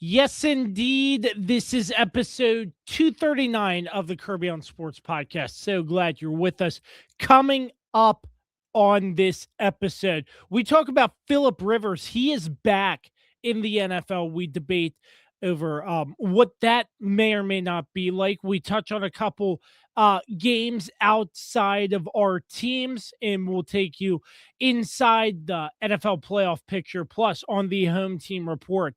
Yes, indeed. This is episode 239 of the Kirby on Sports podcast. So glad you're with us. Coming up on this episode, we talk about Phillip Rivers. He is back in the NFL. We debate over what that may or may not be like. We touch on a couple games outside of our teams, and we'll take you inside the NFL playoff picture. Plus, on the home team report,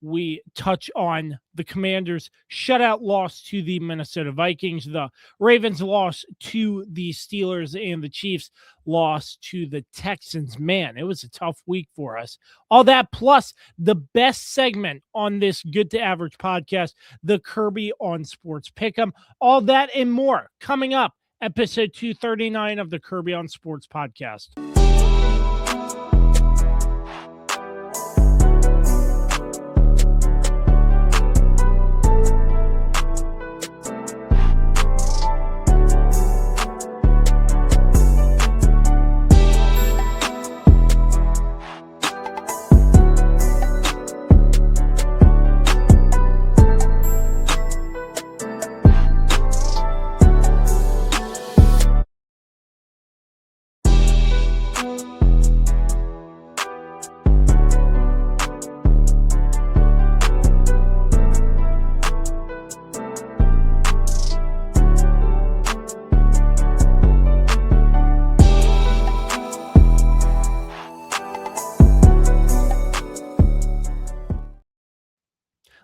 we touch on the Commanders' shutout loss to the Minnesota Vikings, the Ravens' loss to the Steelers, and the Chiefs' loss to the Texans. Man, it was a tough week for us. All that plus the best segment on this Good to Average podcast, the Kirby on Sports PickEm. All that and more coming up, episode 239 of the Kirby on Sports podcast.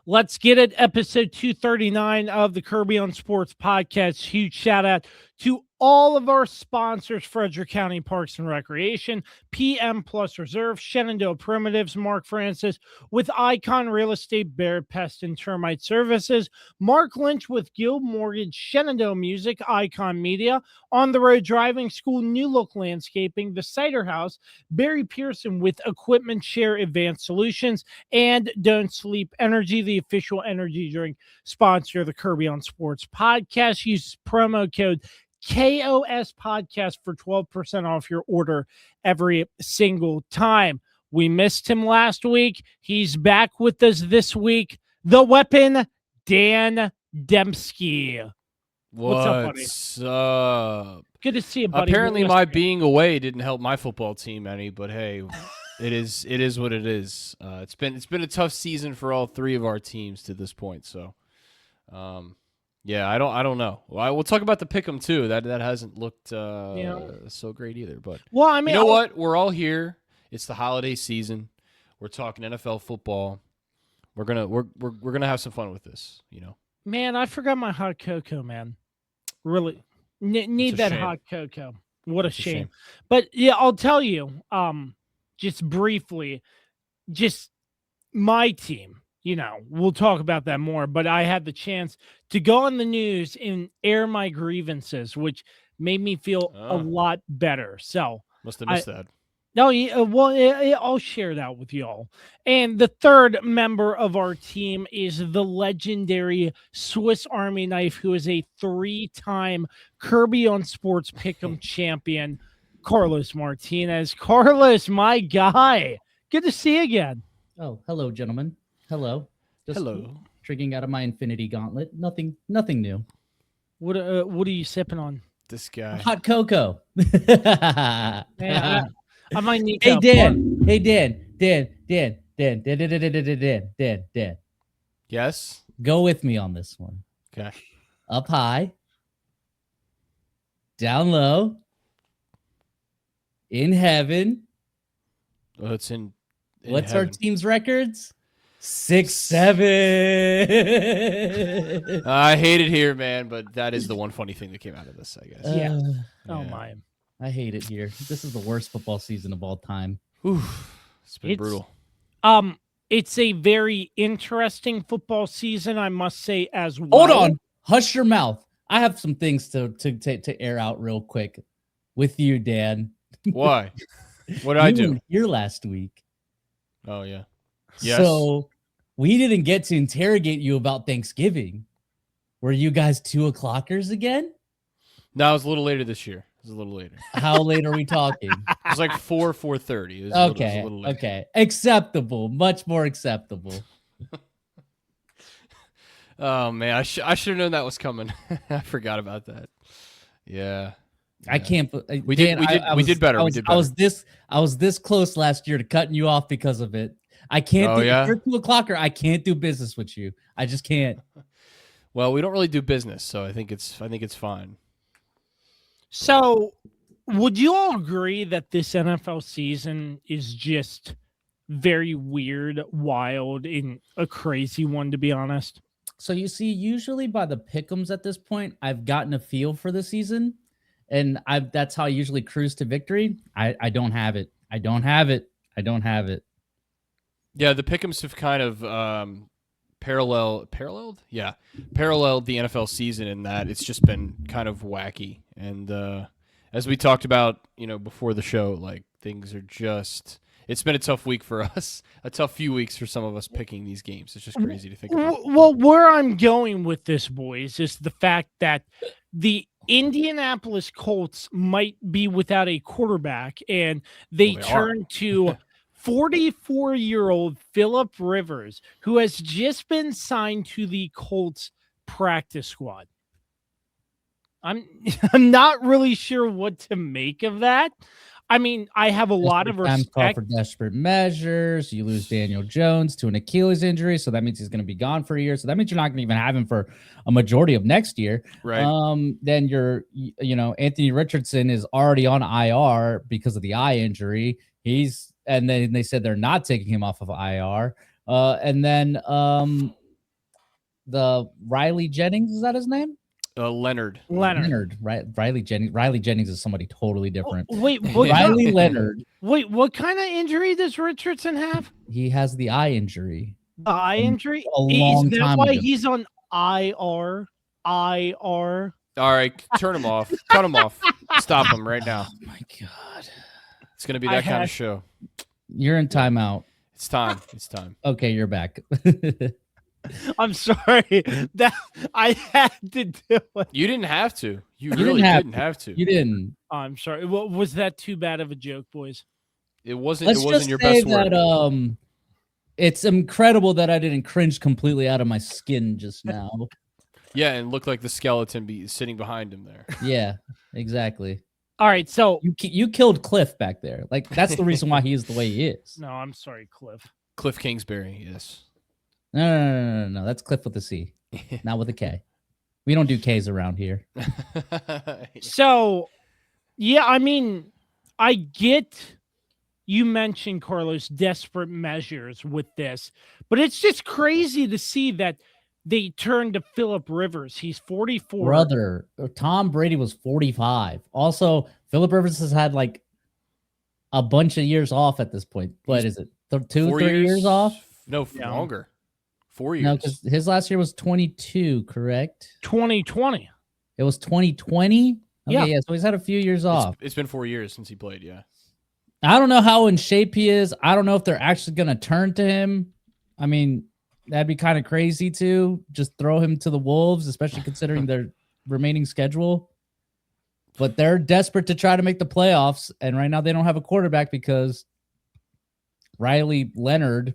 Let's get it. Episode 239 of the Kirby on Sports podcast. Huge shout out to all of our sponsors: Frederick County Parks and Recreation, PM Plus Reserve, Shenandoah Primitives, Mark Francis with Icon Real Estate, Bear Pest and Termite Services, Mark Lynch with Guild Mortgage, Shenandoah Music, Icon Media, On the Road Driving School, New Look Landscaping, The Cider House, Barry Pearson with Equipment Share Advanced Solutions, and Don't Sleep Energy, the official energy drink sponsor of the Kirby on Sports podcast. Use promo code KOS podcast for 12% off your order every single time. We missed him last week. He's back with us this week. The weapon, Dan Dembski. What's up? Good to see you, buddy. Apparently my being away didn't help my football team any, but hey, it is what it is. It's been a tough season for all three of our teams to this point, so yeah, I don't know. We'll talk about the pick'em too. That hasn't looked so great either. But well, I mean, you know what? We're all here. It's the holiday season. We're talking NFL football. We're gonna have some fun with this. You know, man, I forgot my hot cocoa, man. Really need that hot cocoa. What a shame. But yeah, I'll tell you. Just briefly, just my team. You know, we'll talk about that more, but I had the chance to go on the news and air my grievances, which made me feel a lot better. So must have missed that. No, well, I'll share that with y'all. And the third member of our team is the legendary Swiss Army Knife, who is a 3-time Kirby on Sports Pick'em champion, Carlos Martinez. Carlos, my guy. Good to see you again. Oh, hello, gentlemen. Hello. Hello. Drinking out of my Infinity Gauntlet. Nothing new. What are you sipping on? This guy. Hot cocoa. Man, I might need Hey, to Dan. Hey, Dan. Yes. Go with me on this one. Okay. Up high. Down low. In heaven. Well, it's in What's heaven. our team's records? 6-7. I hate it here, man, but that is the one funny thing that came out of this, I guess. Yeah. Oh my. I hate it here. This is the worst football season of all time. It's been brutal. It's a very interesting football season, I must say, as well. Hold on. Hush your mouth. I have some things to air out real quick with you, Dan. Why? What did I do? You were here last week. Oh, yeah. Yes. So we didn't get to interrogate you about Thanksgiving. Were you guys 2:00'ers again? No, it was a little later this year. It was a little later. How late are we talking? It was like 4:30. Okay. Acceptable. Much more acceptable. Oh man, I should have known that was coming. I forgot about that. Yeah. I can't. We Dan, did better. I was this close last year to cutting you off because of it. I can't. Oh, yeah? If you're 2 o'clocker, I can't do business with you. I just can't. Well, we don't really do business, so I think it's fine. So, would you all agree that this NFL season is just very weird, wild, and a crazy one, to be honest? So you see, usually by the pick'ems at this point, I've gotten a feel for the season, and that's how I usually cruise to victory. I don't have it. I don't have it. Yeah, the pick'ems have kind of paralleled the NFL season in that it's just been kind of wacky. And as we talked about, before the show, like things are just. It's been a tough week for us, a tough few weeks for some of us picking these games. It's just crazy to think about. Well, where I'm going with this, boys, is the fact that the Indianapolis Colts might be without a quarterback, and they turn to 44-year-old Phillip Rivers, who has just been signed to the Colts practice squad. I'm not really sure what to make of that. I mean, I have a lot of respect. Call for desperate measures. You lose Daniel Jones to an Achilles injury, so that means he's going to be gone for a year. So that means you're not going to even have him for a majority of next year. Right. Then Anthony Richardson is already on IR because of the eye injury. And then they said they're not taking him off of IR. And then the Riley Jennings, is that his name? Leonard. Right? Riley Jennings is somebody totally different. Wait, Riley Leonard. Wait, what kind of injury does Richardson have? He has the eye injury. The eye injury? A long is that time why ago. he's on IR? All right, turn him off. Cut him off. Stop him right now. Oh my God. It's going to be that kind of show. You're in timeout. It's time. Okay, you're back. I'm sorry that I had to do it. You didn't have to. You really didn't have to. You didn't. I'm sorry. Well, was that too bad of a joke, boys? It wasn't. Let's it wasn't just your say best work. that it's incredible that I didn't cringe completely out of my skin just now. Yeah, and looked like the skeleton sitting behind him there. Yeah, exactly. All right, so You killed Cliff back there. Like that's the reason why he is the way he is. no, I'm sorry, Cliff. Cliff Kingsbury, yes. No. That's Cliff with a C, not with a K. We don't do Ks around here. So, yeah, I mean, I get you mentioned, Carlos, desperate measures with this, but it's just crazy to see that they turned to Phillip Rivers. He's 44. Brother, Tom Brady was 45. Also, Phillip Rivers has had like a bunch of years off at this point. What is it? 3 years off? No, longer. 4 years. No, because his last year was 22, correct? 2020. It was 2020? Yeah. Yeah, so he's had a few years off. It's been 4 years since he played, yeah. I don't know how in shape he is. I don't know if they're actually going to turn to him. I mean, that'd be kind of crazy too. Just throw him to the Wolves, especially considering their remaining schedule. But they're desperate to try to make the playoffs, and right now they don't have a quarterback because Riley Leonard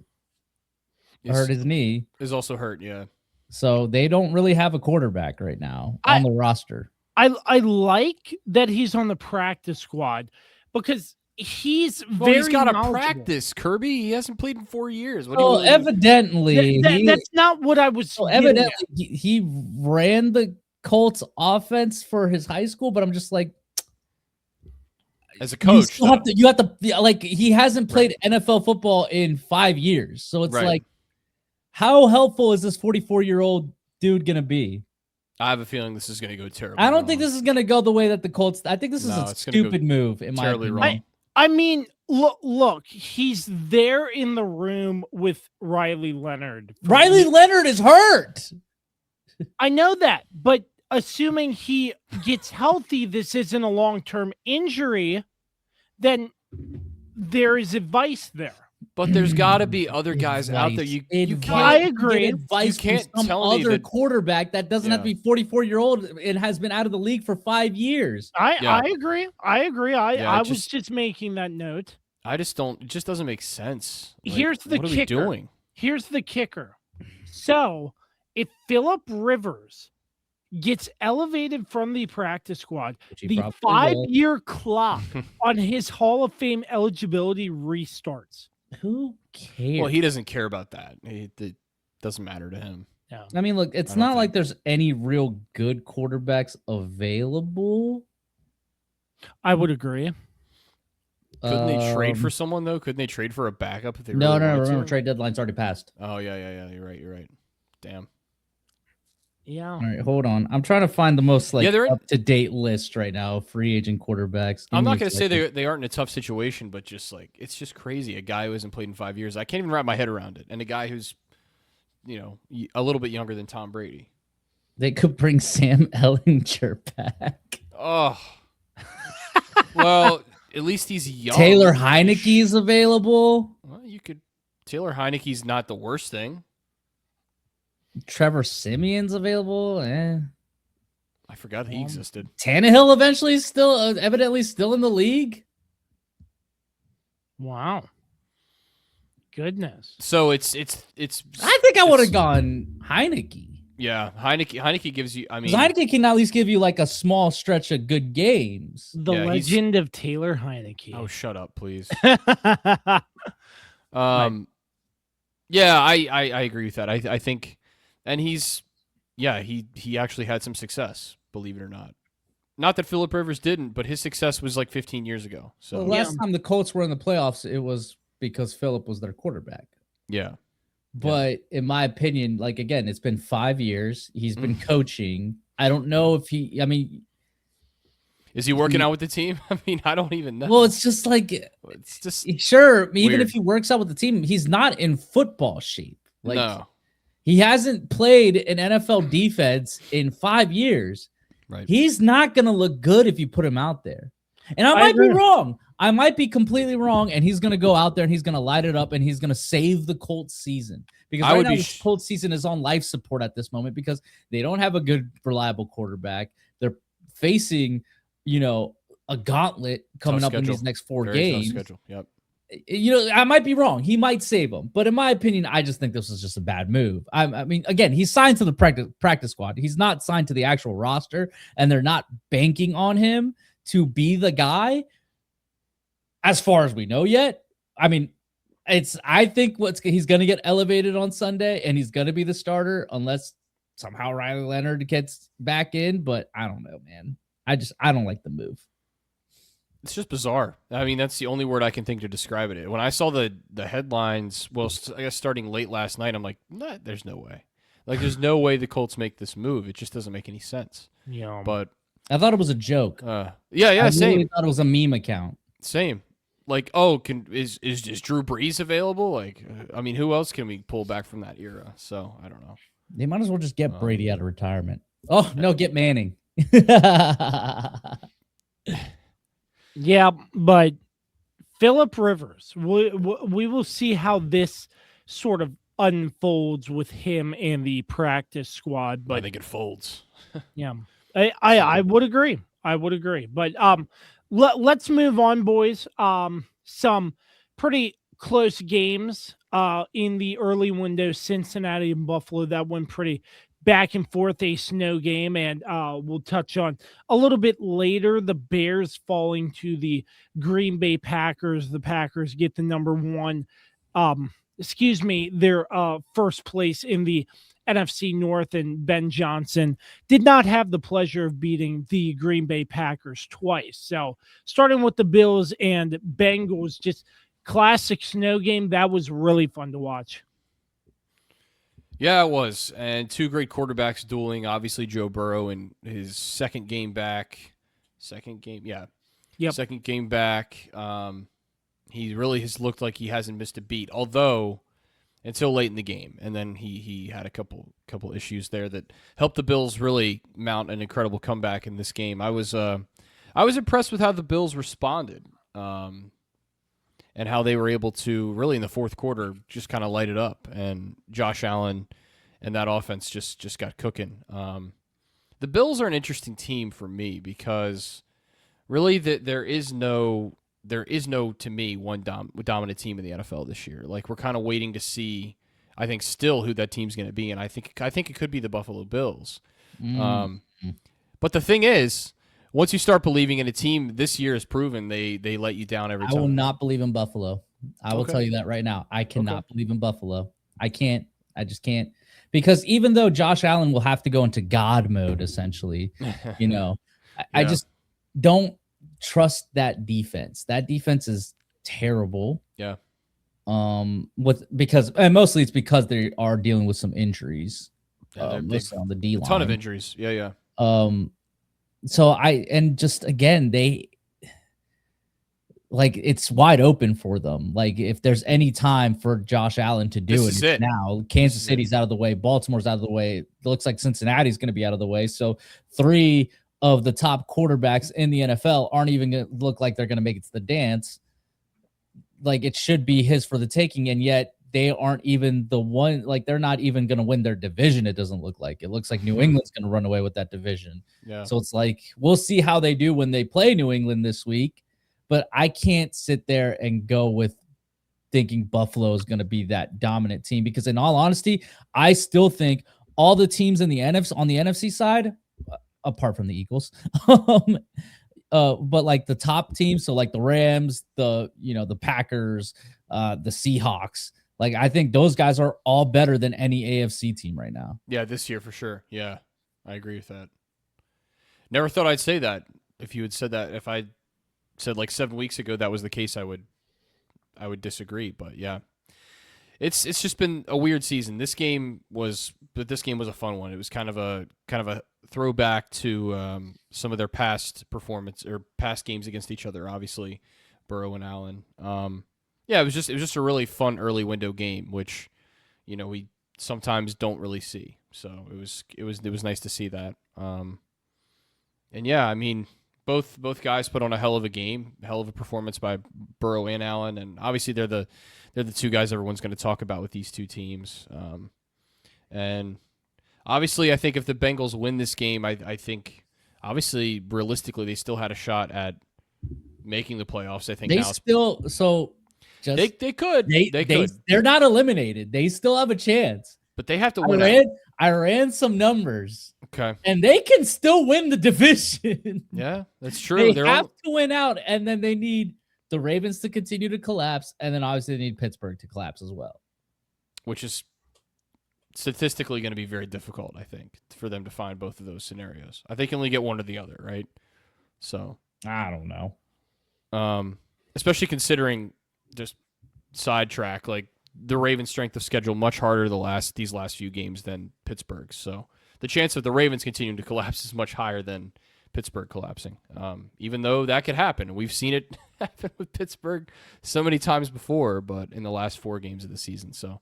hurt his knee. Is also hurt, yeah. So they don't really have a quarterback right now on the roster. I like that he's on the practice squad because he's he's got knowledgeable. to practice, Kirby. He hasn't played in 4 years. Well, evidently, that's not what I was. Evidently, he ran the Colts offense for his high school, but I'm just like, as a coach, you have to like he hasn't played NFL football in 5 years, so it's like, how helpful is this 44-year-old dude gonna be? I have a feeling this is gonna go terribly. I don't think this is gonna go the way that the Colts. I think this is a stupid move. In my opinion. Wrong. I mean, look, he's there in the room with Riley Leonard. Riley Leonard is hurt. I know that, but assuming he gets healthy, this isn't a long-term injury, then there is advice there. But there's got to be other guys out there. You can't. I agree. You can't tell me quarterback that doesn't have to be 44-year-old and has been out of the league for 5 years. I agree. I was just making that note. I just don't. It just doesn't make sense. Here's the kicker. What are we doing? Here's the kicker. So, if Phillip Rivers gets elevated from the practice squad, Which he the probably will. 5-year clock on his Hall of Fame eligibility restarts. Who cares? Well, he doesn't care about that. It doesn't matter to him. No. I mean, look, it's I don't not like think. there's any real good quarterbacks available. I would agree. Couldn't they trade for someone though? Couldn't they trade for a backup if they No, really no, wanted remember, to? trade deadline's already passed. Oh yeah. You're right. Damn. Yeah. All right, hold on. I'm trying to find the most they're in- up-to-date list right now of free agent quarterbacks. I'm not going to say they aren't in a tough situation, but just like it's just crazy. A guy who hasn't played in 5 years, I can't even wrap my head around it. And a guy who's, a little bit younger than Tom Brady. They could bring Sam Ellinger back. Oh, well, at least he's young. Taylor Heineke is available. Well, you could. Taylor Heineke's not the worst thing. Trevor Simeon's available. I forgot he existed. Tannehill eventually evidently still in the league. Wow. Goodness. So it's. I think I would have gone Heineke. Yeah, Heineke gives you. I mean, Heineke can at least give you like a small stretch of good games. The Yeah, he's- legend of Taylor Heineke. oh, shut up, please. Right. Yeah, I agree with that. I think, and he actually had some success, believe it or not. Not that Phillip Rivers didn't, but his success was like 15 years ago. So The last time the Colts were in the playoffs, it was because Phillip was their quarterback. yeah, But in my opinion, like again, it's been 5 years. He's been coaching. I don't know if is he working out with the team? I mean, I don't even know. well, it's just like it's just sure, even weird. if he works out with the team, he's not in football shape. Like no, he hasn't played an NFL defense in 5 years. right? He's not going to look good if you put him out there. And I might be wrong. I might be completely wrong. And he's going to go out there and he's going to light it up and he's going to save the Colts season. Because right now, the Colts season is on life support at this moment because they don't have a good, reliable quarterback. They're facing, a gauntlet coming up in these next 4 games. Tough schedule. Yep. I might be wrong. He might save them. But in my opinion, I just think this was just a bad move. I mean, again, he's signed to the practice squad. He's not signed to the actual roster, and they're not banking on him to be the guy as far as we know yet. I mean, I think he's going to get elevated on Sunday, and he's going to be the starter unless somehow Riley Leonard gets back in. But I don't know, man. I don't like the move. It's just bizarre. I mean, that's the only word I can think to describe it. When I saw the headlines, well, I guess starting late last night, I'm like, nah, there's no way. Like, there's no way the Colts make this move. It just doesn't make any sense. Yeah. But I thought it was a joke. yeah, I same. really thought it was a meme account. Same. Like, oh, is Drew Brees available? Like, I mean, who else can we pull back from that era? So I don't know. They might as well just get Brady out of retirement. Oh no, get Manning. Yeah, but Phillip Rivers, we will see how this sort of unfolds with him and the practice squad. But I think it folds. yeah, I would agree. But let's move on, boys. Some pretty close games in the early window. Cincinnati and Buffalo, that went pretty back and forth, a snow game, and we'll touch on a little bit later the Bears falling to the Green Bay Packers. The Packers get the their first place in the NFC North, and Ben Johnson did not have the pleasure of beating the Green Bay Packers twice. So starting with the Bills and Bengals, just classic snow game. That was really fun to watch. Yeah, it was. And two great quarterbacks dueling. Obviously, Joe Burrow in his second game back. Second game back. He really has looked like he hasn't missed a beat, although until late in the game. And then he had a couple issues there that helped the Bills really mount an incredible comeback in this game. I was impressed with how the Bills responded. And how they were able to really in the fourth quarter just kind of light it up, and Josh Allen and that offense just got cooking. The Bills are an interesting team for me because really there is no to me one dominant team in the NFL this year. Like we're kind of waiting to see. I think still who that team's going to be, and I think it could be the Buffalo Bills. But the thing is, once you start believing in a team, this year has proven they let you down every time. I will not believe in Buffalo. I will tell you that right now. I cannot believe in Buffalo. I can't. I just can't. Because even though Josh Allen will have to go into God mode, essentially, I just don't trust that defense. That defense is terrible. Yeah. Mostly it's because they are dealing with some injuries. Mostly on the D line. A ton of injuries. Yeah. So again, it's wide open for them. Like, if there's any time for Josh Allen to do it's now. Kansas City's out of the way. Baltimore's out of the way. It looks like Cincinnati's going to be out of the way. So 3 of the top quarterbacks in the NFL aren't even going to look like they're going to make it to the dance. Like, it should be his for the taking, and yet they aren't even the one. Like, they're not even going to win their division. It doesn't look like. It looks like New England's going to run away with that division. Yeah. So it's like, we'll see how they do when they play New England this week. But I can't sit there and go with thinking Buffalo is going to be that dominant team, because in all honesty, I still think all the teams in the NFC side, apart from the Eagles, but like the top teams, so like the Rams, the Packers, the Seahawks, like, I think those guys are all better than any AFC team right now. Yeah, this year for sure. Yeah, I agree with that. Never thought I'd say that. If you had said that, if I said like 7 weeks ago that was the case, I would disagree. But yeah, it's just been a weird season. This game was a fun one. It was kind of a throwback to some of their past performance or past games against each other. Obviously, Burrow and Allen. Yeah, it was just a really fun early window game, which we sometimes don't really see. So it was nice to see that. And yeah, I mean, both guys put on a hell of a game, hell of a performance by Burrow and Allen, and obviously they're the 2 guys everyone's going to talk about with these 2 teams. And obviously, I think if the Bengals win this game, I think obviously realistically they still had a shot at making the playoffs. I think they could. They're not eliminated. They still have a chance. But they have to win. I ran some numbers. Okay. And they can still win the division. Yeah, that's true. They have to win out, and then they need the Ravens to continue to collapse, and then obviously they need Pittsburgh to collapse as well. Which is statistically going to be very difficult, I think, for them to find both of those scenarios. I think you only get one or the other, right? So I don't know. Especially considering, just sidetrack, like the Ravens' strength of schedule much harder these last few games than Pittsburgh. So the chance of the Ravens continuing to collapse is much higher than Pittsburgh collapsing. Even though that could happen. We've seen it happen with Pittsburgh so many times before, but in the last 4 games of the season. So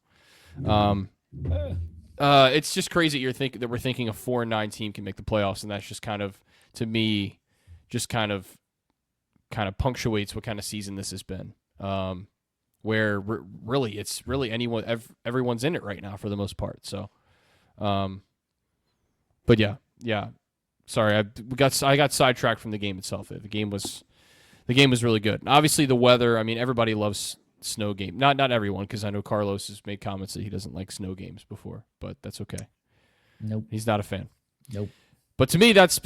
it's just crazy that we're thinking a 4-9 team can make the playoffs, and that's just kind of, to me, just kind of punctuates what kind of season this has been. Where really it's really everyone's in it right now for the most part. So, but yeah. Sorry, I got sidetracked from the game itself. The game was really good. And obviously, the weather. I mean, everybody loves snow game. Not everyone, because I know Carlos has made comments that he doesn't like snow games before, but that's okay. Nope, he's not a fan. Nope. But to me, that's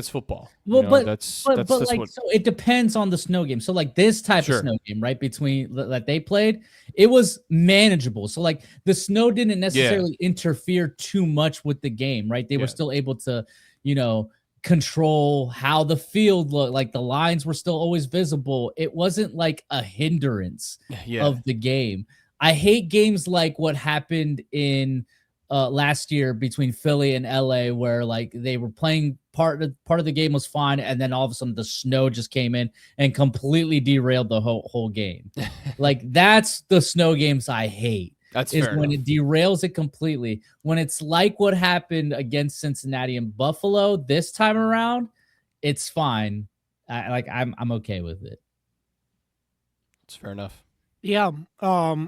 football. Well, so it depends on the snow game. So like this type of snow game, right? Between that they played, it was manageable. So like the snow didn't necessarily interfere too much with the game, right? They were still able to, control how the field looked. Like the lines were still always visible. It wasn't like a hindrance of the game. I hate games like what happened in last year between Philly and LA, where like they were playing part of the game was fine, and then all of a sudden the snow just came in and completely derailed the whole game. Like that's the snow games I hate. That's when it derails it completely. When it's like what happened against Cincinnati and Buffalo this time around, it's fine. I'm okay with it. It's fair enough. Yeah.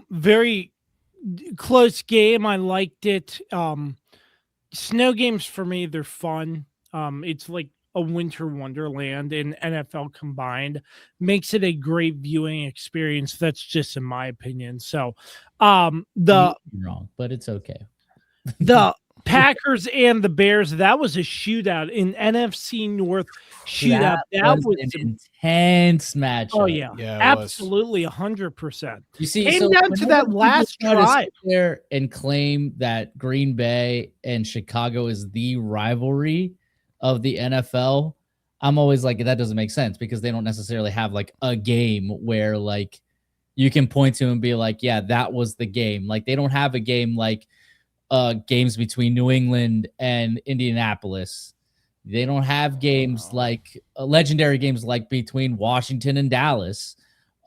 Very close game. I liked it. Snow games for me, they're fun. It's like a winter wonderland in NFL combined makes it a great viewing experience. That's just in my opinion. So the wrong, but it's okay. The Packers and the Bears, that was a shootout, in NFC North shootout. That was an intense matchup. Oh, yeah. Yeah, absolutely 100%. You see, Came down to that last drive. There and claim that Green Bay and Chicago is the rivalry of the NFL. I'm always like, that doesn't make sense because they don't necessarily have like a game where like you can point to and be like, yeah, that was the game. Like they don't have a game like games between New England and Indianapolis. They don't have games like legendary games like between Washington and Dallas,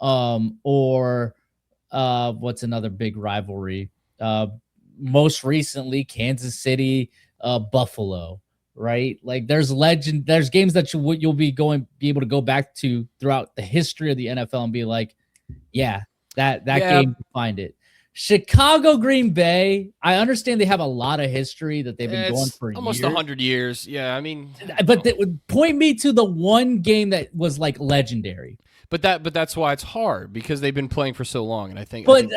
or what's another big rivalry? Most recently, Kansas City, Buffalo. Right? Like there's games that you'll be able to go back to throughout the history of the NFL and be like, yeah, that game, find it. Chicago, Green Bay, I understand they have a lot of history that they've been going for almost 100 years. Yeah, I mean, but that would point me to the one game that was like legendary. But that's why it's hard because they've been playing for so long, and I think. But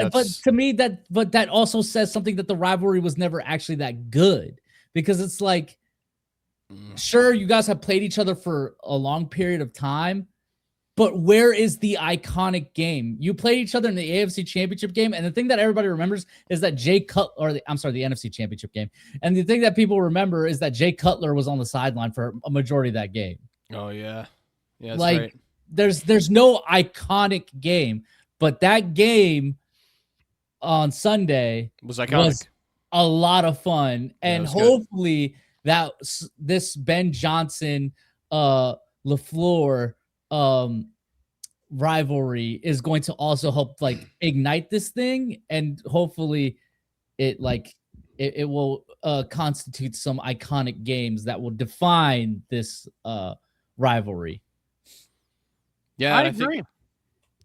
to me, that also says something that the rivalry was never actually that good because it's like, sure, you guys have played each other for a long period of time. But where is the iconic game? You played each other in the AFC Championship game, and the thing that everybody remembers is that the NFC Championship game. And the thing that people remember is that Jay Cutler was on the sideline for a majority of that game. Oh yeah, yeah. Like right. there's no iconic game, but that game on Sunday was iconic. Was a lot of fun, and hopefully this Ben Johnson, LaFleur rivalry is going to also help like ignite this thing, and hopefully it will constitute some iconic games that will define this rivalry. Yeah, I agree.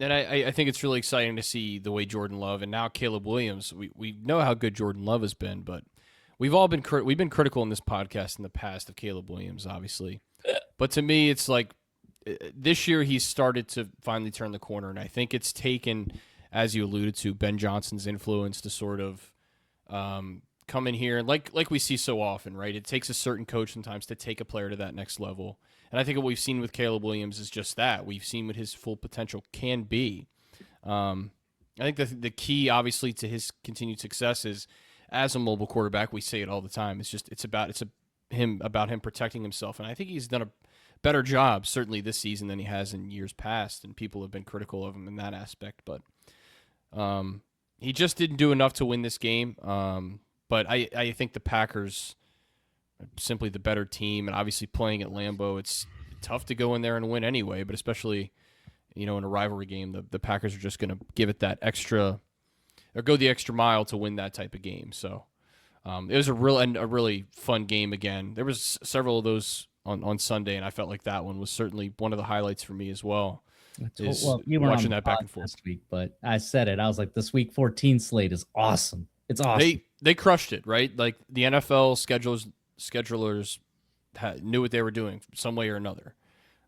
I think it's really exciting to see the way Jordan Love and now Caleb Williams. We know how good Jordan Love has been, but we've been critical in this podcast in the past of Caleb Williams, obviously. But to me, it's like this year he's started to finally turn the corner, and I think it's taken, as you alluded to, Ben Johnson's influence to sort of come in here, and like we see so often, right? It takes a certain coach sometimes to take a player to that next level, and I think what we've seen with Caleb Williams is just that. We've seen what his full potential can be. I think the key, obviously, to his continued success is as a mobile quarterback. We say it all the time. It's about him protecting himself, and I think he's done a better job certainly this season than he has in years past, and people have been critical of him in that aspect, but he just didn't do enough to win this game. But I think the Packers are simply the better team, and obviously playing at Lambeau, it's tough to go in there and win anyway, but especially in a rivalry game, the Packers are just going to give it that extra, or go the extra mile to win that type of game. So it was a really fun game again. There was several of those on Sunday, and I felt like that one was certainly one of the highlights for me as well. Well, you were watching that back and forth last week, but I said it. I was like, this Week 14 slate is awesome. It's awesome. They crushed it, right? Like the NFL schedulers knew what they were doing some way or another,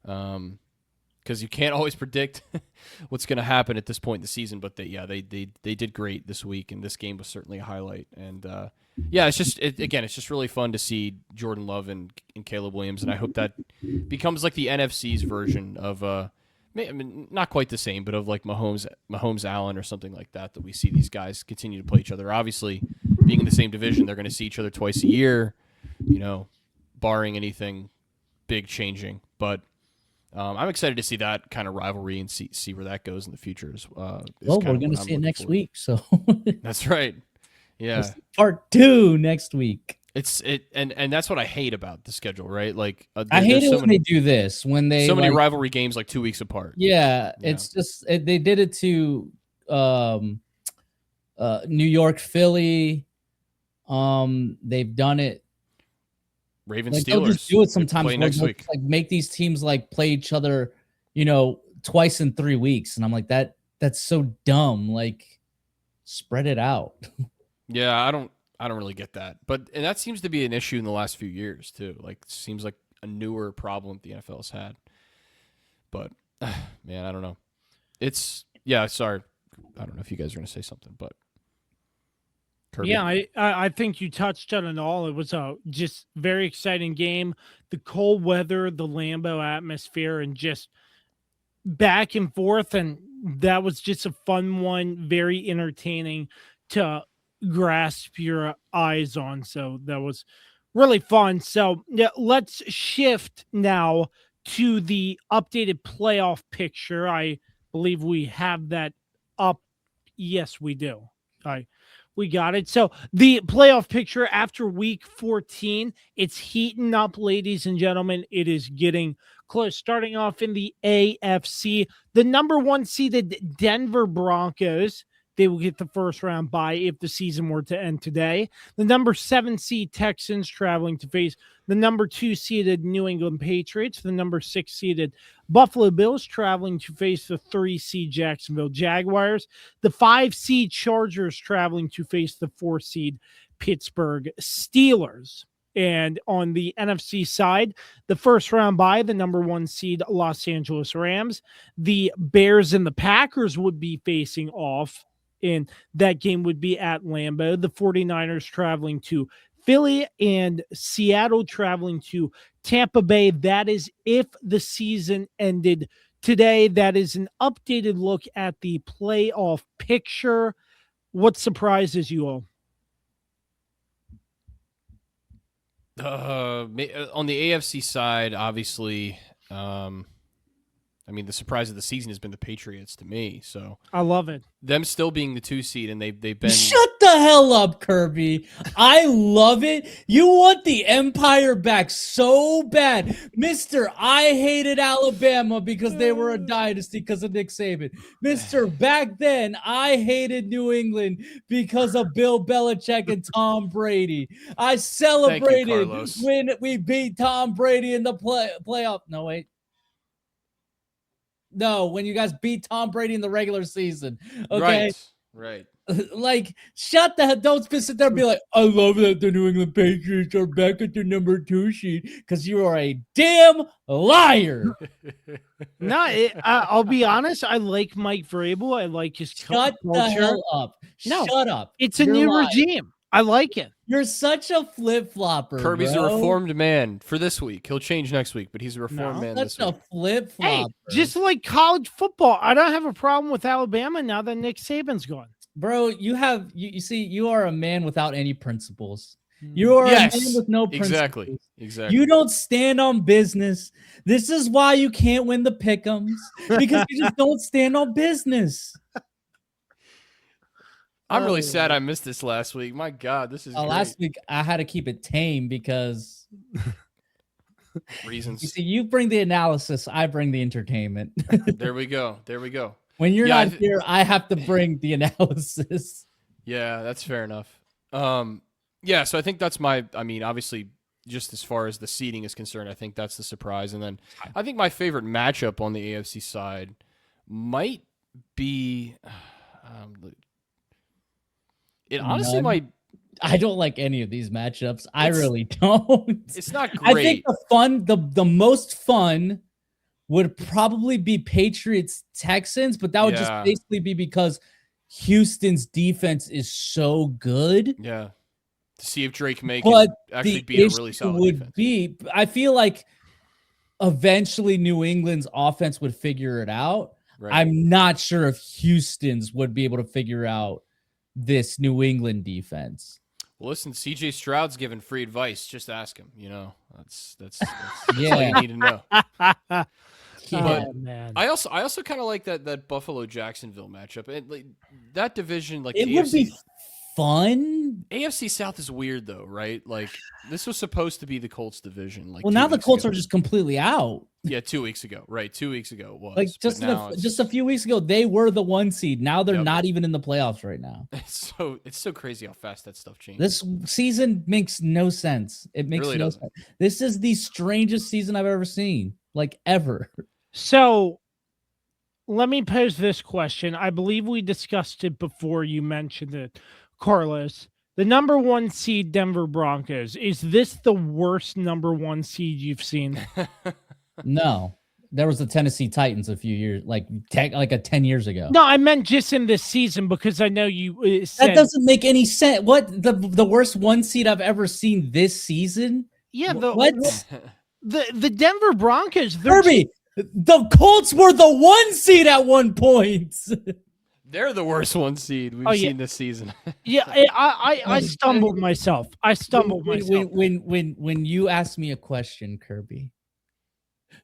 because you can't always predict what's going to happen at this point in the season. But they did great this week, and this game was certainly a highlight. And it's just really fun to see Jordan Love and Caleb Williams, and I hope that becomes like the NFC's version of not quite the same, but of like Mahomes Allen or something like that we see these guys continue to play each other. Obviously, being in the same division, they're going to see each other twice a year, barring anything big changing. But I'm excited to see that kind of rivalry and see where that goes in the future. Well, we're going to see it next week, so that's right. Yeah, part 2 next week. And that's what I hate about the schedule, right? Like I hate it when they do this, when they many rivalry games like 2 weeks apart. Yeah, it's just they did it to New York, Philly. They've done it. Ravens, Steelers. They'll just do it sometimes. Next week. Like make these teams like play each other, twice in 3 weeks, and I'm like that's so dumb. Like spread it out. Yeah, I don't really get that. And that seems to be an issue in the last few years too. Like it seems like a newer problem the NFL has had. But man, I don't know. Sorry. I don't know if you guys are going to say something, but Kirby. Yeah, I think you touched on it all. It was a just very exciting game. The cold weather, the Lambeau atmosphere, and just back and forth, and that was just a fun one, very entertaining to grasp your eyes on. So that was really fun. So yeah, let's shift now to the updated playoff picture. I believe we have that up. Yes, we do. We got it. So the playoff picture after week 14, it's heating up, ladies and gentlemen. It is getting close. Starting off in the AFC, the number 1 seeded Denver Broncos, they will get the first round bye if the season were to end today. The number 7 seed Texans traveling to face the number 2 seeded New England Patriots. The number 6 seeded Buffalo Bills traveling to face the 3 seed Jacksonville Jaguars. The 5 seed Chargers traveling to face the 4 seed Pittsburgh Steelers. And on the NFC side, the first round bye, the number 1 seed Los Angeles Rams. The Bears and the Packers would be facing off, and that game would be at Lambeau. The 49ers traveling to Philly and Seattle traveling to Tampa Bay. That is if the season ended today. That is an updated look at the playoff picture. What surprises you all? On the AFC side, obviously, the surprise of the season has been the Patriots to me. So I love it. Them still being the 2 seed, and they've been. Shut the hell up, Kirby. I love it. You want the Empire back so bad. Mister, I hated Alabama because they were a dynasty because of Nick Saban. Mister, back then, I hated New England because of Bill Belichick and Tom Brady. I celebrated when we beat Tom Brady in the playoff. No, wait. No, when you guys beat Tom Brady in the regular season. Okay. Right. Like, shut the hell. Don't sit there and be like, I love that the New England Patriots are back at the number 2 seed, because you are a damn liar. No, I'll be honest. I like Mike Vrabel. I like his culture. The hell up. No, shut up. It's a new regime. I like it. You're such a flip-flopper, Kirby's a reformed man for this week. He'll change next week, but he's a reformed man this week. That's a flip-flopper. Hey, just like college football, I don't have a problem with Alabama now that Nick Saban's gone. Bro, you see, you are a man without any principles. You are a man with no principles. Exactly. You don't stand on business. This is why you can't win the pick'ems, because you just don't stand on business. I'm really sad I missed this last week. My God, this is great. Last week I had to keep it tame because reasons. You see, you bring the analysis, I bring the entertainment. There we go. When you're not here, I have to bring the analysis. Yeah, that's fair enough. So I think that's obviously, just as far as the seeding is concerned, I think that's the surprise. And then I think my favorite matchup on the AFC side might be it honestly might. I don't like any of these matchups. I really don't. It's not great. I think the most fun would probably be Patriots Texans, but that would just basically be because Houston's defense is so good. Yeah. To see if Drake May can actually beat a really solid defense. I feel like eventually New England's offense would figure it out. Right. I'm not sure if Houston's would be able to figure out this New England defense. Well, listen, CJ Stroud's giving free advice. Just ask him. That's all you need to know. Man. I also kind of like that Buffalo Jacksonville matchup. And that division, it would be fun. AFC South is weird though, right? Like this was supposed to be the Colts division. Well, now the Colts are just completely out. Yeah, 2 weeks ago. Right, 2 weeks ago it was. Like just a few weeks ago, they were the 1 seed. Now they're not even in the playoffs right now. It's so crazy how fast that stuff changes. This season makes no sense. It makes no sense. This is the strangest season I've ever seen, like ever. So let me pose this question. I believe we discussed it before you mentioned it, Carlos. The number 1 seed Denver Broncos. Is this the worst number 1 seed you've seen? No. There was the Tennessee Titans a few years, like 10 years ago. No, I meant just in this season because I know you said that doesn't make any sense. What the worst 1 seed I've ever seen this season? Yeah, the Denver Broncos. Kirby, the Colts were the 1 seed at one point. They're the worst 1 seed we've seen this season. Yeah, I stumbled myself. When you ask me a question, Kirby,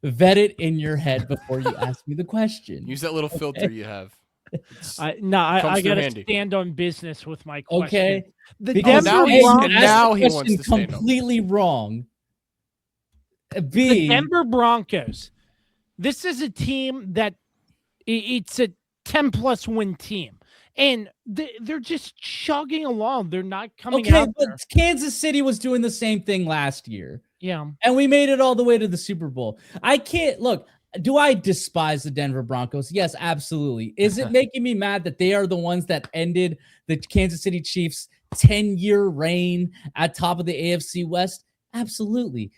vet it in your head before you ask me the question. Use that little filter you have. I gotta stand on business with my question. Okay. The Denver now he wants to stand completely wrong. The Denver Broncos. This is a team that it's a 10+ win team, and they're just chugging along. They're not coming out. But Kansas City was doing the same thing last year. Yeah. And we made it all the way to the Super Bowl. I can't look. Do I despise the Denver Broncos? Yes, absolutely. Is it making me mad that they are the ones that ended the Kansas City Chiefs' 10-year reign at top of the AFC West? Absolutely.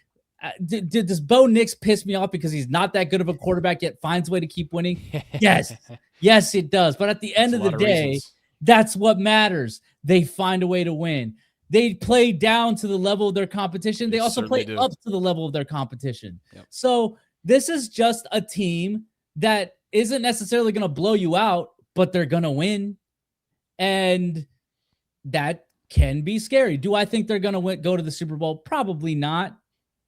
Does Bo Nix piss me off because he's not that good of a quarterback yet finds a way to keep winning? Yes. Yes, it does. But at the end of the day, that's what matters. They find a way to win. They play down to the level of their competition. They also play up to the level of their competition. Yep. So this is just a team that isn't necessarily going to blow you out, but they're going to win. And that can be scary. Do I think they're going to go to the Super Bowl? Probably not.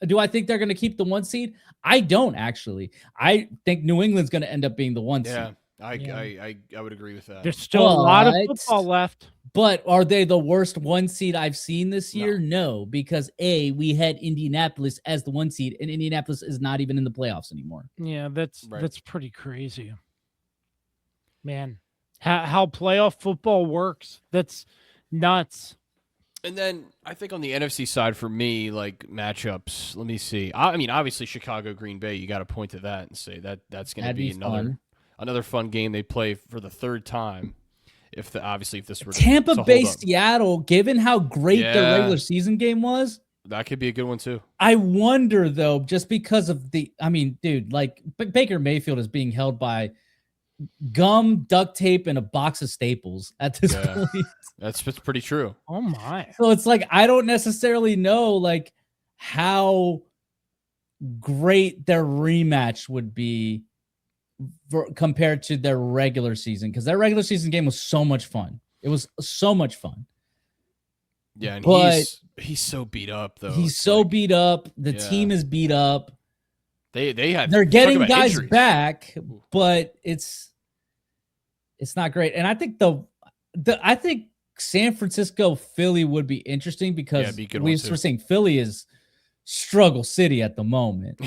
Do I think they're going to keep the 1 seed? I don't, actually. I think New England's going to end up being the 1 seed. I would agree with that. There's still a lot of football left. But are they the worst 1 seed I've seen this year? No, because we had Indianapolis as the 1 seed, and Indianapolis is not even in the playoffs anymore. Yeah, that's pretty crazy, man. How playoff football works? That's nuts. And then I think on the NFC side for me, like matchups. Let me see. I mean, obviously Chicago, Green Bay. You got to point to that and say that's going to be another fun game they play for the 3rd time. If this were Tampa Bay, Seattle, given how great their regular season game was, that could be a good one too. I wonder though, just because of like Baker Mayfield is being held by gum, duct tape, and a box of staples at this point. That's pretty true. Oh my! So it's like I don't necessarily know like how great their rematch would be compared to their regular season, because their regular season game was so much fun. It was so much fun. Yeah, and he's so beat up though. He's so beat up. The team is beat up. They're getting guys injuries back, but it's not great. And I think I think San Francisco Philly would be interesting because we're saying Philly is struggle city at the moment.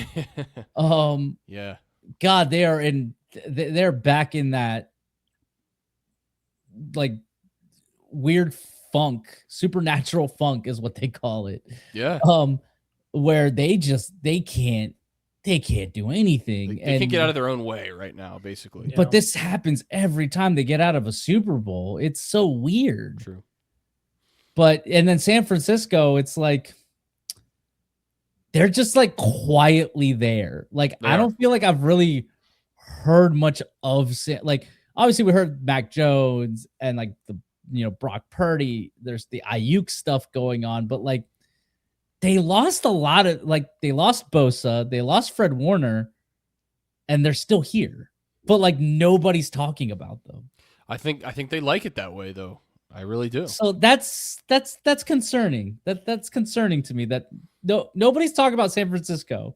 Yeah. God, they're back in that like weird funk, supernatural funk is what they call it. Yeah. Where they can't do anything. They can't get out of their own way right now, basically. But this happens every time they get out of a Super Bowl. It's so weird. True. And then San Francisco, it's like they're just like quietly there. Like I don't feel like I've really heard much of like obviously we heard Mac Jones and like the Brock Purdy. There's the Ayuk stuff going on, but like they lost a lot of they lost Bosa, they lost Fred Warner, and they're still here. But like nobody's talking about them. I think they like it that way though. I really do. So that's concerning. That's concerning to me that nobody's talking about San Francisco.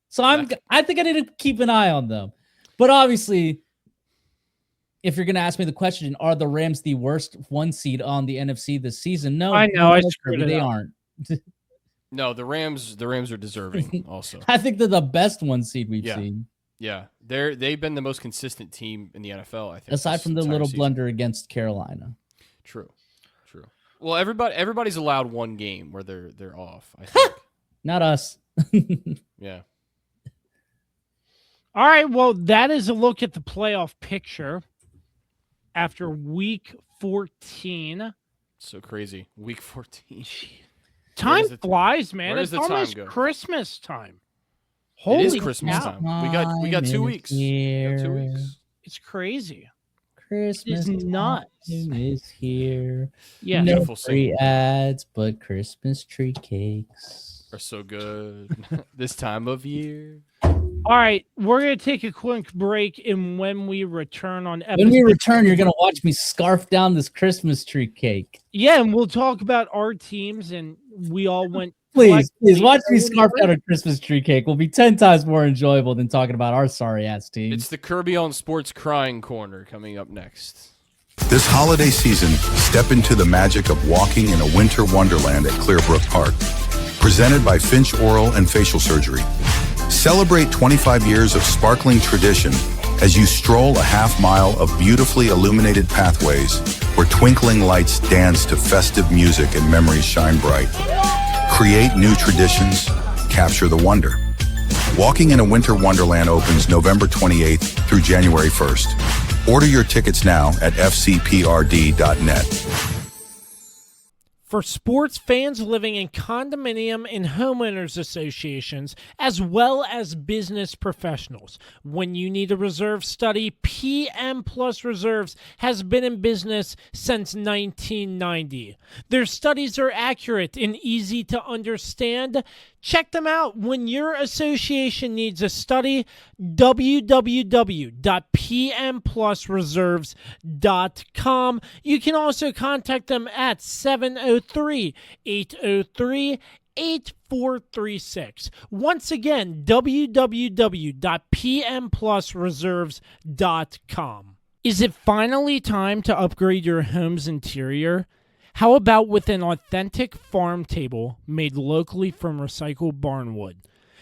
So I think I need to keep an eye on them. But obviously, if you're going to ask me the question, are the Rams the worst 1 seed on the NFC this season? No, I know. They aren't. No, the Rams are deserving also. I think they're the best 1 seed we've seen. Yeah. They've been the most consistent team in the NFL, I think. Aside from the little blunder against Carolina. True. Well, everybody's allowed 1 game where they're off, I think. Not us. Yeah. All right, well, that is a look at the playoff picture after week 14. So crazy. Week 14. Time the flies, man. where It's does the time almost go? Christmas time. It Holy is Christmas cow. time. We got 2 weeks. We got 2 weeks. It's crazy. Christmas It's nuts. time is here. Yeah. No Beautiful free singing. ads, but Christmas tree cakes. Are so good this time of year. All right, we're gonna take a quick break, and when we return on episode, When we return, you're gonna watch me scarf down this Christmas tree cake. yeah, and we'll talk about our teams, and we all went. Please watch me collectively scarf 0-3. down a Christmas tree cake. Will be 10 times more enjoyable than talking about our sorry ass team. It's the Kirby on Sports Crying Corner coming up next. This holiday season, step into the magic of walking in a winter wonderland at Clearbrook Park. Presented by Finch Oral and Facial Surgery. Celebrate 25 years of sparkling tradition as you stroll a half mile of beautifully illuminated pathways where twinkling lights dance to festive music and memories shine bright. Create new traditions, capture the wonder. Walking in a Winter Wonderland opens November 28th through January 1st. Order your tickets now at fcprd.net. For sports fans living in condominium and homeowners associations, as well as business professionals, when you need a reserve study, PM Plus Reserves has been in business since 1990. Their studies are accurate and easy to understand. Check them out when your association needs a study. www.pmplusreserves.com. You can also contact them at 703-803-8436. Once again, www.pmplusreserves.com. Is it finally time to upgrade your home's interior? How about with an authentic farm table made locally from recycled barnwood?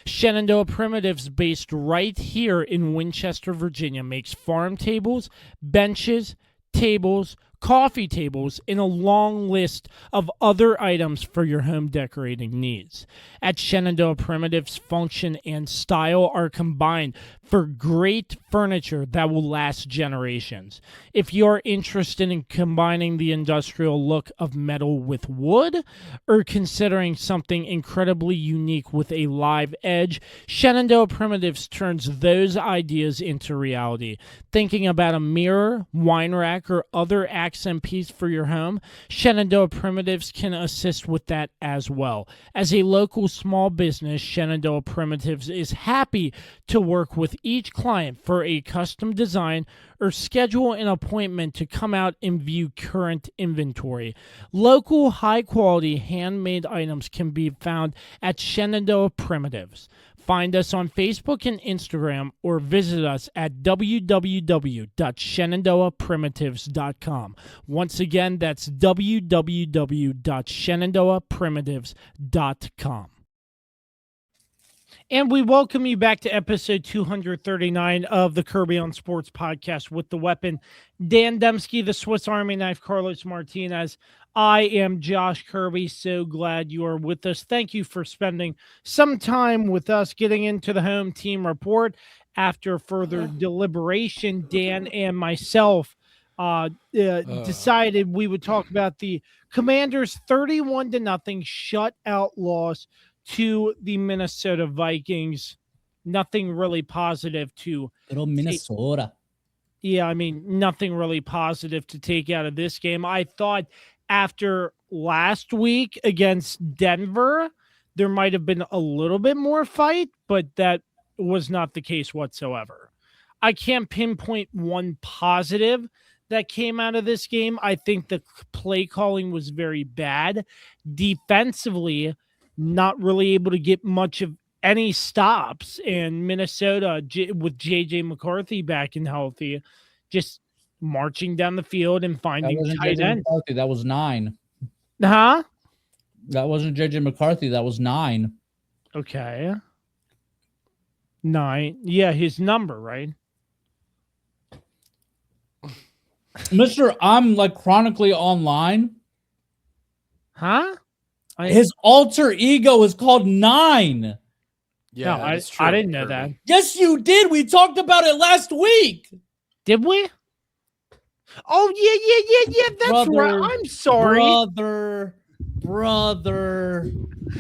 Shenandoah Primitives, based right here in Winchester, Virginia, makes farm tables, benches, tables, coffee tables, and a long list of other items for your home decorating needs. At Shenandoah Primitives, function and style are combined for great furniture that will last generations. If you're interested in combining the industrial look of metal with wood, or considering something incredibly unique with a live edge, Shenandoah Primitives turns those ideas into reality. Thinking about a mirror, wine rack, or other accent piece for your home, Shenandoah Primitives can assist with that as well. As a local small business, Shenandoah Primitives is happy to work with each client for a custom design or schedule an appointment to come out and view current inventory. Local, high-quality, handmade items can be found at Shenandoah Primitives. Find us on Facebook and Instagram or visit us at www.shenandoahprimitives.com. Once again, that's www.shenandoahprimitives.com. And we welcome you back to episode 239 of the Kirby on Sports podcast with the weapon, Dan Dembski, the Swiss Army knife, Carlos Martinez. I am Josh Kirby. So glad you are with us. Thank you for spending some time with us getting into the home team report. After further deliberation, Dan and myself decided we would talk about the Commanders' 31-0 shutout loss to the Minnesota Vikings. Nothing really positive to Little Minnesota. Yeah, I mean, nothing really positive to take out of this game. I thought after last week against Denver, there might have been a little bit more fight, but that was not the case whatsoever. I can't pinpoint one positive that came out of this game. I think the play calling was very bad. Defensively, not really able to get much of any stops, and Minnesota with JJ McCarthy back and healthy, just marching down the field and finding tight ends. That was 9. Huh? That wasn't JJ McCarthy. That was 9. Okay. 9. Yeah, his number, right? Mr. I'm like chronically online. Huh? His alter ego is called 9. Yeah, no, that's true, I didn't know Kirby. that. Yes, you did. We talked about it last week. Did we? Oh yeah. That's right. Brother, I'm sorry. Brother.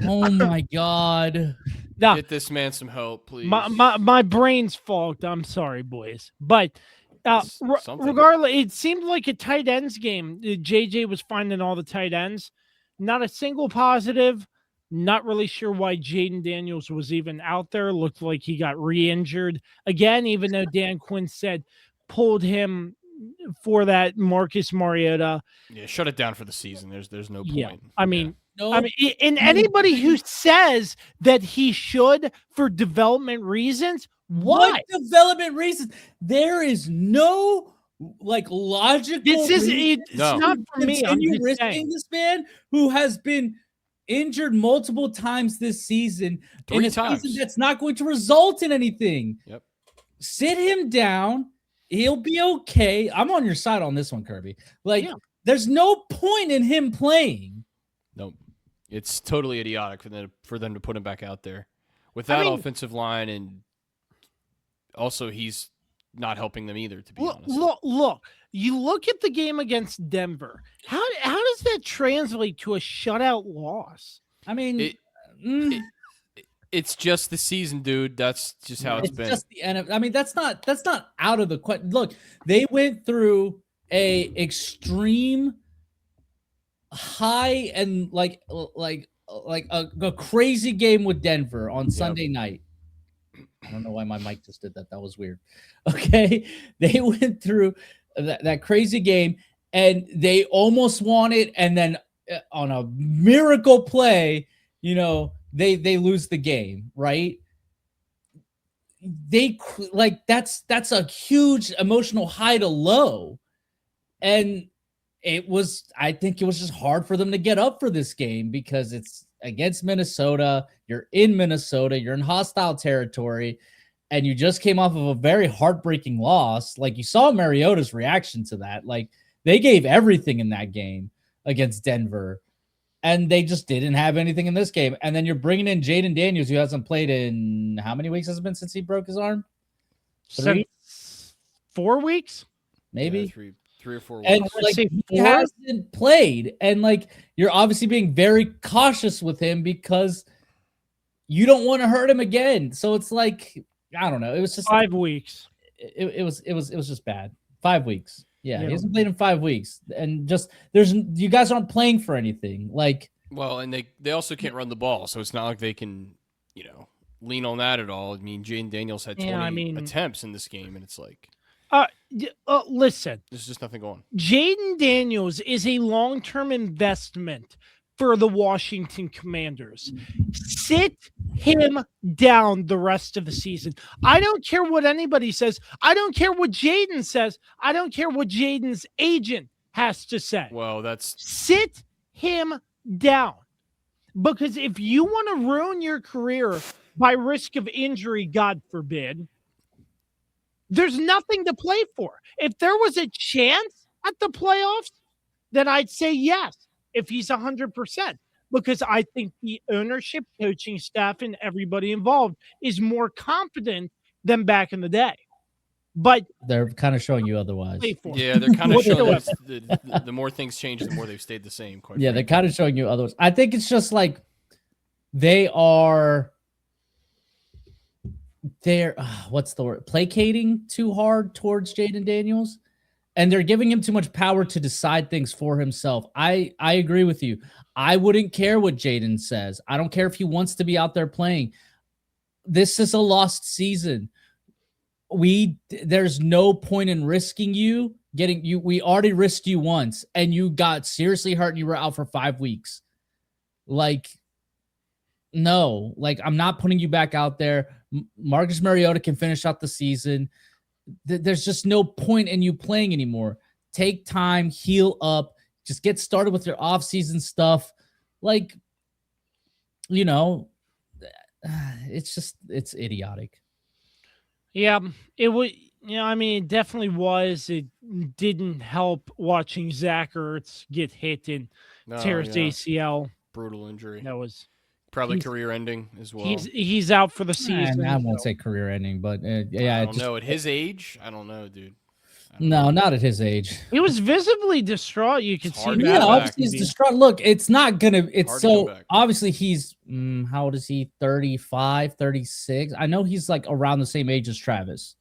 Oh my God. Now, Get this man some help, please. my brain's fogged. I'm sorry, boys. But Something. regardless, it seemed like a tight ends game. JJ was finding all the tight ends. Not a single positive. Not really sure why Jaden Daniels was even out there. Looked like he got re-injured again, even though Dan Quinn said pulled him for that Marcus Mariota. Yeah, shut it down for the season. There's no point. Yeah, I mean, No, and anybody who says that he should for development reasons, why? what development reasons? There is no logical. It's No. not for me. I'm Continue just risking saying. this man who has been injured multiple times this season. 3 in a times. season that's not going to result in anything. Yep. Sit him down. He'll be okay. I'm on your side on this one, Kirby. There's no point in him playing. Nope. It's totally idiotic for them to put him back out there with that offensive line, and also he's not helping them either. To be honest, Look. You look at the game against Denver. How does that translate to a shutout loss? I mean, it's just the season, dude. That's just how it's been. Just the end. I mean, that's not out of the question. Look, they went through a extreme high and like a crazy game with Denver on Sunday night. I don't know why my mic just did that. That was weird. Okay, they went through that crazy game and they almost won it, and then on a miracle play, they lose the game, right? That's a huge emotional high to low, and I think it was just hard for them to get up for this game because it's against Minnesota. You're in Minnesota, you're in hostile territory, and you just came off of a very heartbreaking loss. Like, you saw Mariota's reaction to that. Like, they gave everything in that game against Denver, and they just didn't have anything in this game. And then you're bringing in Jaden Daniels, who hasn't played in how many weeks has it been since he broke his arm? 3? 4 weeks? Maybe? Yeah, 3 or 4 weeks. And he hasn't played, and you're obviously being very cautious with him because you don't want to hurt him again. So it's I don't know. It was just 5 weeks. It was just bad. 5 weeks. Yeah, he hasn't played in 5 weeks, and you guys aren't playing for anything. Well, and they also can't run the ball, so it's not like they can lean on that at all. I mean, Jaden Daniels had 20 attempts in this game, and it's like. Listen, There's just nothing going. Jaden Daniels is a long-term investment for the Washington Commanders. Sit him down the rest of the season. I don't care what anybody says. I don't care what Jaden says. I don't care what Jaden's agent has to say. Well, sit him down. Because if you want to ruin your career by risk of injury, God forbid, there's nothing to play for. If there was a chance at the playoffs, then I'd say yes, if he's 100%, because I think the ownership, coaching staff, and everybody involved is more confident than back in the day. But they're kind of showing you otherwise. Yeah, they're kind of showing the more things change, the more they've stayed the same. Yeah, they're kind of showing you otherwise. I think it's just they are. They're what's the word? Placating too hard towards Jaden Daniels, and they're giving him too much power to decide things for himself. I agree with you. I wouldn't care what Jaden says. I don't care if he wants to be out there playing. This is a lost season. There's no point in risking you getting you. We already risked you once, and you got seriously hurt, and you were out for 5 weeks. No, I'm not putting you back out there. Marcus Mariota can finish out the season. There's just no point in you playing anymore. Take time, heal up, just get started with your off-season stuff. It's idiotic. Yeah, it would. It definitely was. It didn't help watching Zach Ertz get hit and tear his ACL. Brutal injury. That was probably career-ending as well. He's out for the season. I won't say career-ending, but I don't know. At his age, I don't know, dude. No, not at his age. He was visibly distraught. You could It's see hard that. to Yeah, come back. obviously he's distraught. Look, it's not gonna. It's Hard to come so back. obviously he's how old is he? 35, 36. I know he's like around the same age as Travis.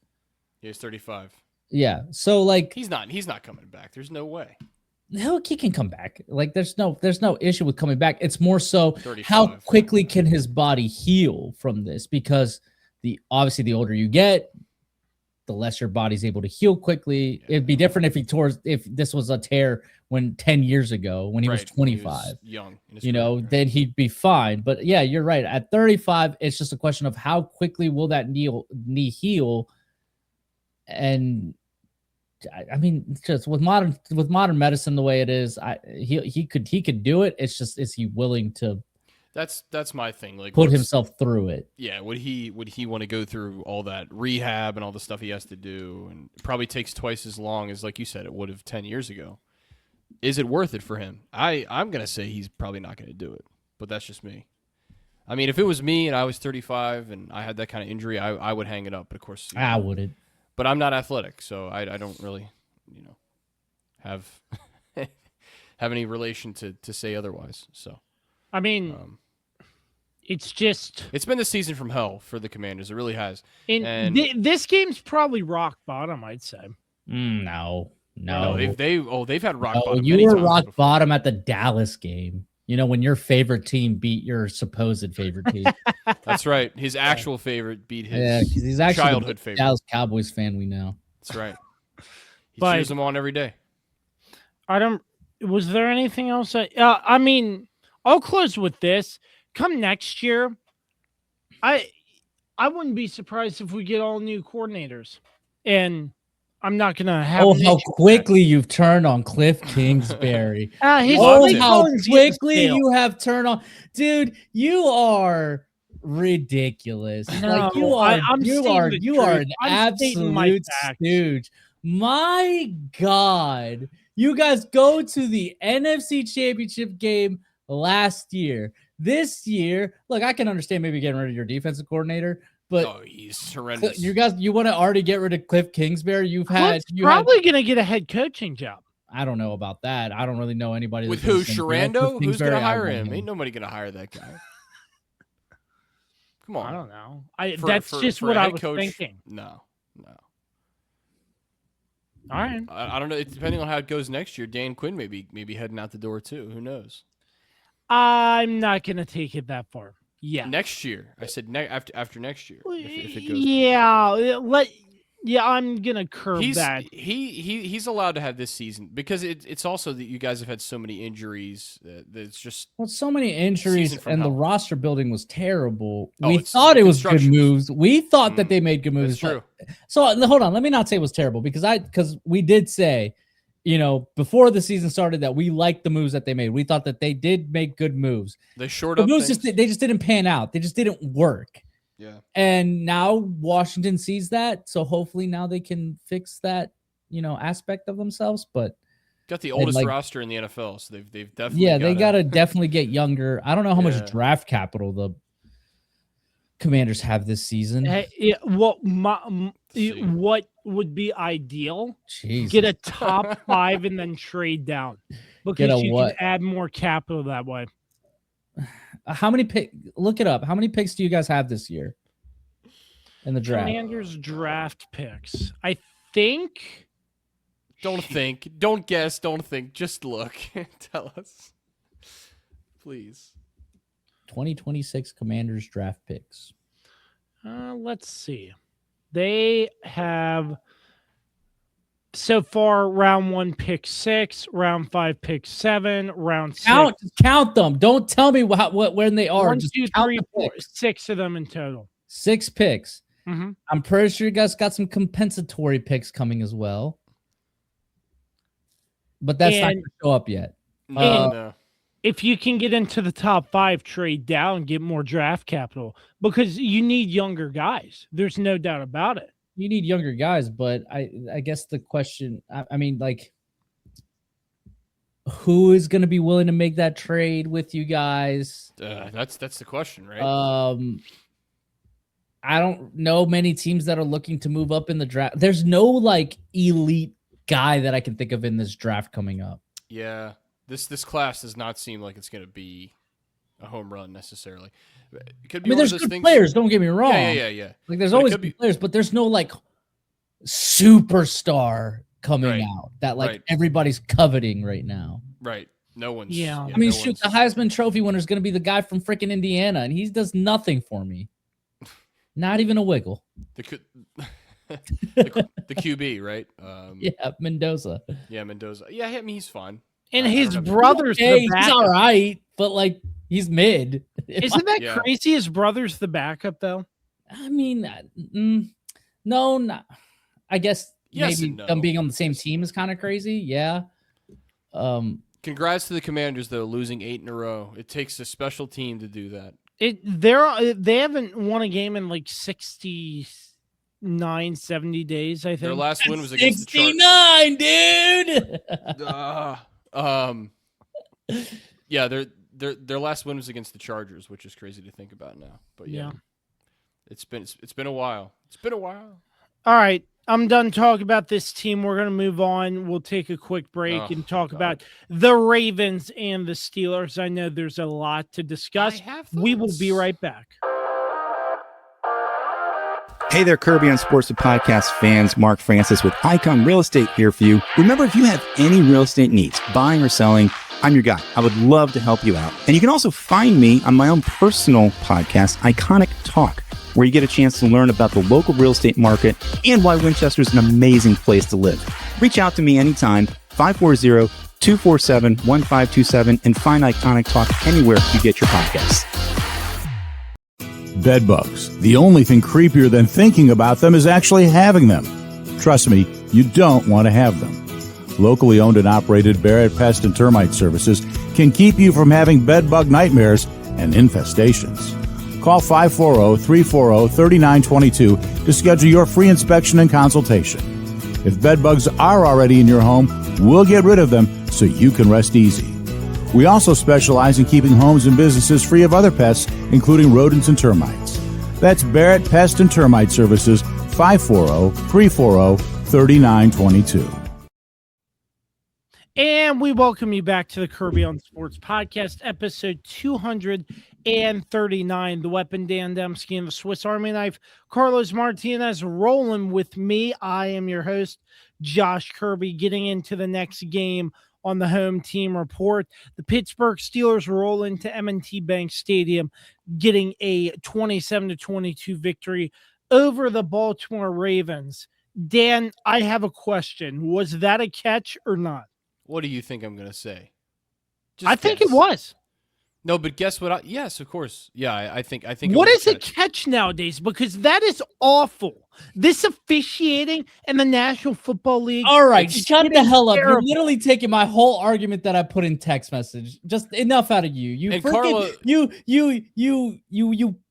He's 35. Yeah, so like He's not coming back. There's no way. he can come back. Like there's no issue with coming back. It's more so 35. how quickly can his body heal from this, because obviously the older you get, the less your body's able to heal quickly. It'd be different if this was a tear 10 years ago when he was 25. Young. in his You know, career. then he'd be fine. But yeah, you're right. At 35, it's just a question of how quickly will that knee heal. And I mean, just with modern medicine the way it is, he could do it. It's just, is he willing to That's my thing. Like put himself through it? Yeah, would he want to go through all that rehab and all the stuff he has to do, and it probably takes twice as long as, like you said, it would have 10 years ago. Is it worth it for him? I'm gonna say he's probably not gonna do it, but that's just me. I mean, if it was me and I was 35 and I had that kind of injury, I would hang it up. But of course, I wouldn't. But I'm not athletic, so I don't really, have have any relation to say otherwise. So, I mean, it's just it's been the season from hell for the Commanders. It really has. and this game's probably rock bottom, I'd say. No. They've had rock bottom. You many were times rock before. bottom at the Dallas game. You know, when your favorite team beat your supposed favorite team. That's right. His actual favorite beat his Yeah, because he's actually childhood the favorite. Dallas Cowboys fan we know. That's right. He But- cheers them on every day. Was there anything else? I mean, I'll close with this. Come next year, I wouldn't be surprised if we get all new coordinators. And I'm not going to have Oh, an how issue with quickly you've turned on Cliff Kingsbury. that. His Oh, play how calling's getting quickly stale. you have turned on. Dude, you are ridiculous. Like you No, are I'm you stating are the you are truth. an I'm stating my absolute facts. stooge. My God. You guys go to the NFC Championship game last year. This year, look, I can understand maybe getting rid of your defensive coordinator, but Oh, he's horrendous. you want to already get rid of Cliff Kingsbury? Cliff's probably going to get a head coaching job. I don't know about that. I don't really know anybody. With that's who? gonna say, Sharando? Cliff Who's going Kingsbury, to I hire want him? Ain't nobody going to hire that guy. Come on. I don't know. For- That's for- just for what a I head was coach, thinking. No. All right. I don't know. It's depending on how it goes next year. Dan Quinn maybe heading out the door too. Who knows? I'm not going to take it that far. Yeah. Next year. I said after next year. If it goes. Yeah, I'm gonna curb that. He's allowed to have this season because it's also that you guys have had so many injuries that it's just so many injuries Season from and the hell. roster building was terrible. Oh, We it's thought the it was good construction's- moves. We thought that they made good moves. that's true. So hold on, let me not say it was terrible because we did say, before the season started that we liked the moves that they made. We thought that they did make good moves. They short The up moves things. they just didn't pan out. They just didn't work. Yeah. And now Washington sees that, so hopefully now they can fix that, aspect of themselves. But Got the oldest like- roster in the NFL, so they've definitely they gotta definitely get younger. I don't know how Yeah. much draft capital the Commanders have this season. See. Mm. What would be ideal? Jesus. Get a top 5 and then trade down because Get a you what? can add more capital that way. How many pick? Look it up. How many picks do you guys have this year in the draft? Commanders draft picks. I think. Don't think. Don't guess. Don't think. Just look. Tell us. Please. 2026 Commanders draft picks. Let's see. They have so far round 1 pick 6, round 5 pick 7, round 6. Count them. Don't tell me when they are. 1, Just 2, count 3, the 4, picks. 6 of them in total. 6 picks. Mhm. I'm pretty sure you guys got some compensatory picks coming as well. But that's not going And- to show up yet. No. If you can get into the top 5, trade down, get more draft capital because you need younger guys. There's no doubt about it. You need younger guys, but I guess the question, I mean, like, who is going to be willing to make that trade with you guys? That's the question, right? I don't know many teams that are looking to move up in the draft. There's no like elite guy that I can think of in this draft coming up. Yeah, this class does not seem like it's going to be a home run necessarily. It could be there's good players. Don't get me wrong. Yeah. Like there's always good players, but there's no like superstar coming out that like everybody's coveting right now. Right. No one's. Yeah. I mean, shoot, the Heisman Trophy winner is going to be the guy from freaking Indiana, and he does nothing for me. Not even a wiggle. The QB, right? Yeah, Mendoza. Yeah, Mendoza. Yeah, I mean, he's fine. And his brother's he's all right, but like he's mid. Isn't that crazy? His brother's the backup, though. I mean, no, not. I guess maybe them being on the same team is kind of crazy. Yeah. Congrats to the Commanders, though, losing 8 in a row. It takes a special team to do that. They haven't won a game in like 69, 70 days, I think. Their last win was against 69, dude. Yeah, their last win was against the Chargers, which is crazy to think about now. But yeah. It's been a while. It's been a while. All right. I'm done talking about this team. We're going to move on. We'll take a quick break and talk about the Ravens and the Steelers. I know there's a lot to discuss. We will be right back. Hey there, Kirby on Sports Podcast fans. Mark Francis with Icon Real Estate here for you. Remember, if you have any real estate needs, buying or selling, I'm your guy. I would love to help you out. And you can also find me on my own personal podcast, Iconic Talk, where you get a chance to learn about the local real estate market and why Winchester is an amazing place to live. Reach out to me anytime, 540-247-1527, and find Iconic Talk anywhere you get your podcasts. Bed bugs. The only thing creepier than thinking about them is actually having them. Trust me, you don't want to have them. Locally owned and operated Barrett Pest and Termite Services can keep you from having bed bug nightmares and infestations. Call 540-340-3922 to schedule your free inspection and consultation. If bed bugs are already in your home, we'll get rid of them so you can rest easy. We also specialize in keeping homes and businesses free of other pests, including rodents and termites. That's Barrett Pest and Termite Services, 540-340-3922. And we welcome you back to the Kirby on Sports Podcast, episode 239. The Weapon, Dan Dembski, and the Swiss Army Knife, Carlos Martinez, rolling with me. I am your host, Josh Kirby, getting into the next game on the home team report. The Pittsburgh Steelers roll into M&T Bank Stadium, getting a 27-22 victory over the Baltimore Ravens. Dan, I have a question. Was that a catch or not? What do you think I'm going to say? I think it was. No, but guess what? Yes, of course. Yeah, I think. What is a catch nowadays? Because that is awful. This officiating in the National Football League. All right, shut the hell up. You're literally taking my whole argument that I put in text message. Just enough out of you. You and freaking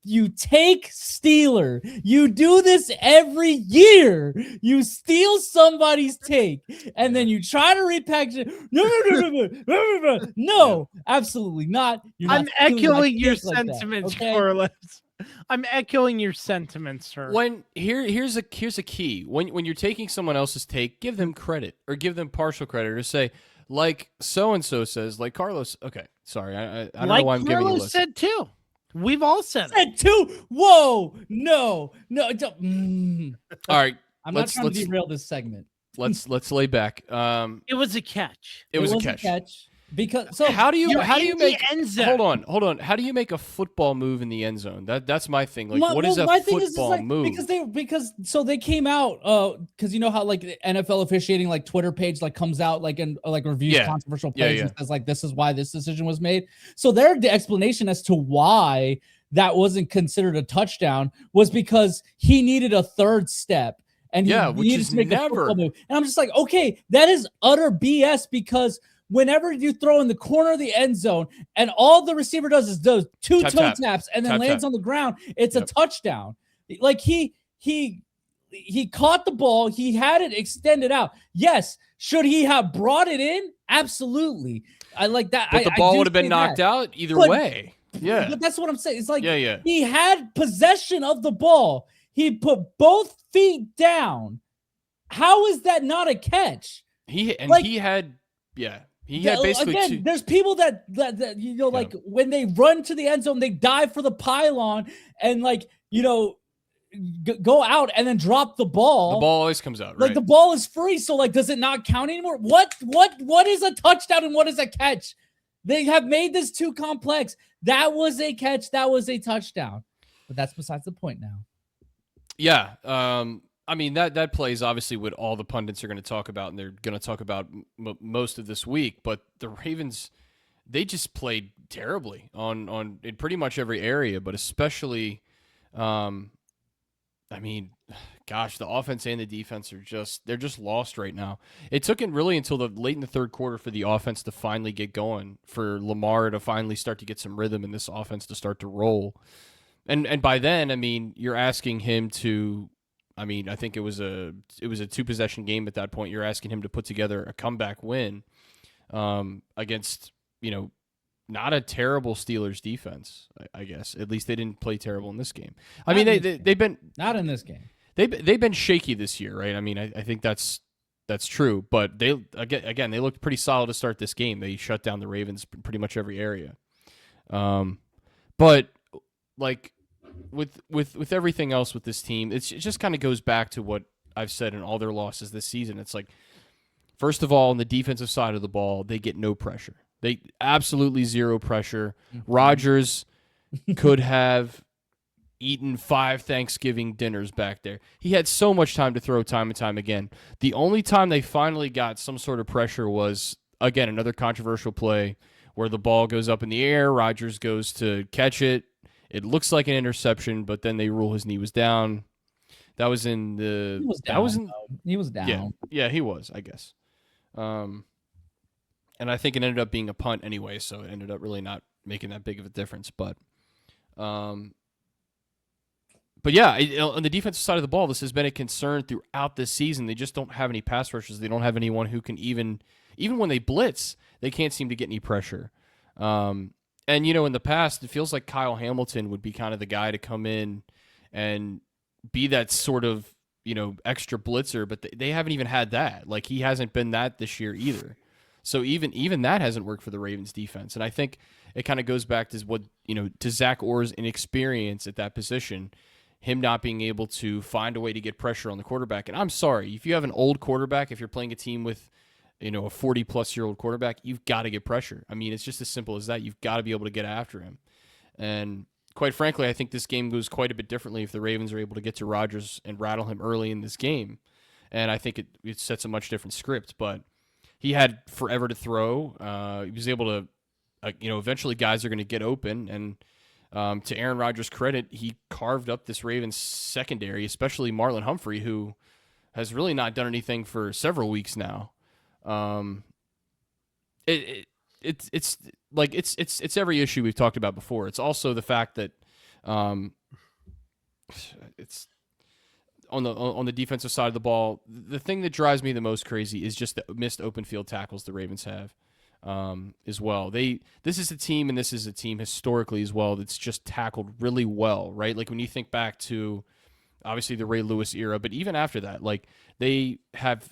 you take Steeler. You do this every year. You steal somebody's take and then you try to repackage it. No, absolutely not. I'm echoing your sentiments, Carlos. I'm echoing your sentiments, sir. Here's a key. When you're taking someone else's take, give them credit or give them partial credit or say, like so and so says, like Carlos. Okay, sorry, I don't know why I'm giving you a list. Said too. We've all said too. Whoa, no. Don't. All right, let's derail this segment. Let's lay back. It was a catch. It was a catch. Because how do you make end zone. Hold on. How do you make a football move in the end zone? That's my thing. Like, what is a football move? Because they came out because you know how like the NFL officiating like Twitter page like comes out like and like reviews controversial plays and says like this is why this decision was made. So their explanation as to why that wasn't considered a touchdown was because he needed a third step and he needed to make a football move. And I'm just like, okay, that is utter BS because whenever you throw in the corner of the end zone and all the receiver does is those two toe taps and then lands on the ground, it's a touchdown. Like he caught the ball. He had it extended out. Yes. Should he have brought it in? Absolutely. I like that. But the ball would have been knocked out either way. Yeah. But that's what I'm saying. It's like he had possession of the ball. He put both feet down. How is that not a catch? He had basically again. There's people that like when they run to the end zone, they dive for the pylon and go out and then drop the ball. The ball always comes out, right? Like the ball is free, so like does it not count anymore? What is a touchdown and what is a catch? They have made this too complex. That was a catch, that was a touchdown. But that's besides the point now. Yeah. I mean, that plays obviously what all the pundits are going to talk about, and they're going to talk about most of this week. But the Ravens, they just played terribly on in pretty much every area, but especially, I mean, gosh, the offense and the defense they're just lost right now. It took it really until the late in the third quarter for the offense to finally get going, for Lamar to finally start to get some rhythm in this offense to start to roll. And by then, I mean, you're asking him to, I mean, I think it was a 2-possession game at that point. You're asking him to put together a comeback win against, not a terrible Steelers defense, I guess. At least they didn't play terrible in this game. I mean, they've been not in this game. They've been shaky this year, right? I mean, I think that's true. But they looked pretty solid to start this game. They shut down the Ravens in pretty much every area. But like with everything else with this team, it just kind of goes back to what I've said in all their losses this season. It's like, first of all, on the defensive side of the ball, they get no pressure. They absolutely zero pressure. Rodgers could have eaten 5 Thanksgiving dinners back there. He had so much time to throw time and time again. The only time they finally got some sort of pressure was, again, another controversial play where the ball goes up in the air. Rodgers goes to catch it. It looks like an interception, but then they rule his knee was down. That was in the... He was down. He was down. Yeah, he was, I guess. And I think it ended up being a punt anyway, so it ended up really not making that big of a difference. But yeah, on the defensive side of the ball, this has been a concern throughout this season. They just don't have any pass rushers. They don't have anyone who can even when they blitz, they can't seem to get any pressure. And, in the past, it feels like Kyle Hamilton would be kind of the guy to come in and be that sort of, extra blitzer, but they haven't even had that. Like, he hasn't been that this year either. So even that hasn't worked for the Ravens defense. And I think it kind of goes back to what, to Zach Orr's inexperience at that position, him not being able to find a way to get pressure on the quarterback. And I'm sorry, if you have an old quarterback, if you're playing a team with, a 40-plus-year-old quarterback, you've got to get pressure. I mean, it's just as simple as that. You've got to be able to get after him. And quite frankly, I think this game goes quite a bit differently if the Ravens are able to get to Rodgers and rattle him early in this game. And I think it sets a much different script. But he had forever to throw. He was able to, eventually guys are going to get open. And to Aaron Rodgers' credit, he carved up this Ravens secondary, especially Marlon Humphrey, who has really not done anything for several weeks now. It's every issue we've talked about before. It's also the fact that it's on the defensive side of the ball. The thing that drives me the most crazy is just the missed open field tackles the Ravens have as well. This is a team historically as well that's just tackled really well, right? Like when you think back to obviously the Ray Lewis era, but even after that, like they have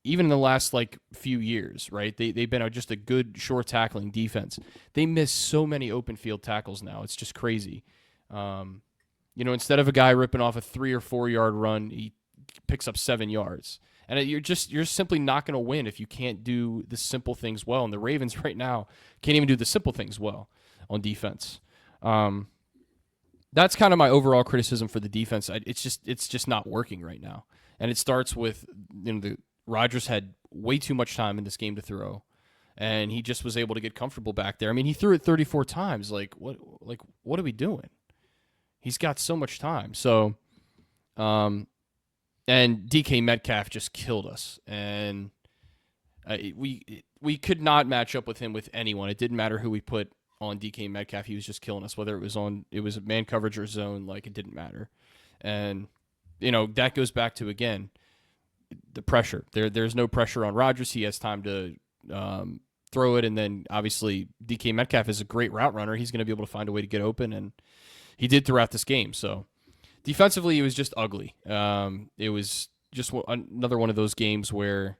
even in the last few years, right? They've been just a good short tackling defense. They miss so many open field tackles now. It's just crazy. Instead of a guy ripping off a 3 or 4 yard run, he picks up 7 yards. And you're simply not going to win if you can't do the simple things well. And the Ravens right now can't even do the simple things well on defense. That's kind of my overall criticism for the defense. It's just not working right now. And it starts with the Rodgers had way too much time in this game to throw, and he just was able to get comfortable back there. I mean, he threw it 34 times. What are we doing? He's got so much time. So, and DK Metcalf just killed us, and we could not match up with him with anyone. It didn't matter who we put on DK Metcalf. He was just killing us, whether it was man coverage or zone. It didn't matter. And that goes back to, again, the pressure. There's no pressure on Rodgers. He has time to throw it, and then obviously DK Metcalf is a great route runner. He's going to be able to find a way to get open, and he did throughout this game. So defensively, it was just ugly. It was just another one of those games where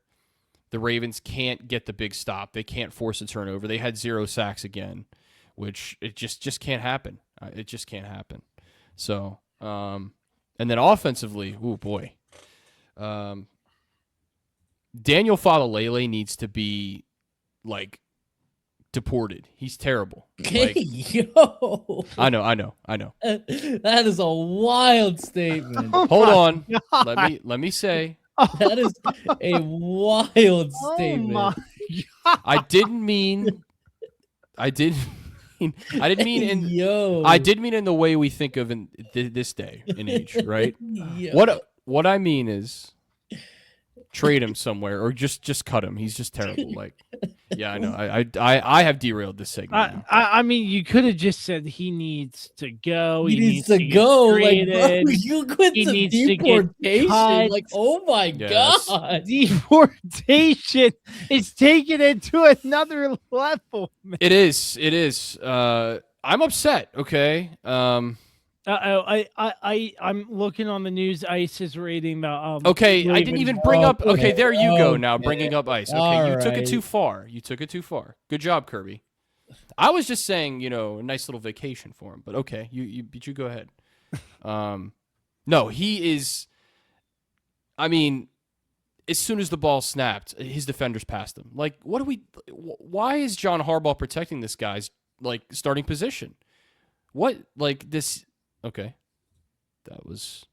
the Ravens can't get the big stop. They can't force a turnover. They had 0 sacks again, which it just can't happen. It just can't happen. So, and then offensively, oh boy, Daniel Falalele needs to be like deported. He's terrible. Hey, Like, yo. I know. That is a wild statement. Hold on. Let me say. That is a wild Oh statement. my I didn't mean in Yo. I did mean in the way we think of in this day and age, right? Yo. What I mean is trade him somewhere or just cut him. He's just terrible. Like, yeah, I know. I have derailed this segment. now. I mean, you could have just said he needs to go. He needs to get go. Like, bro, traded. you quit He the needs to get deportation. cut. Like, oh my Yes. god. Deportation is taking it to another level, man. It is. I'm upset. Okay. I'm looking on the news. ICE is rating the Okay, I didn't Ravens. even bring up. Okay, there you go. Now Okay. bringing up ice. Okay, All you took it right. too far. Good job, Kirby. I was just saying, a nice little vacation for him. But okay, you go ahead. No, he is. I mean, as soon as the ball snapped, his defenders passed him. Like, what do we? Why is John Harbaugh protecting this guy's starting position? What this? Okay, that was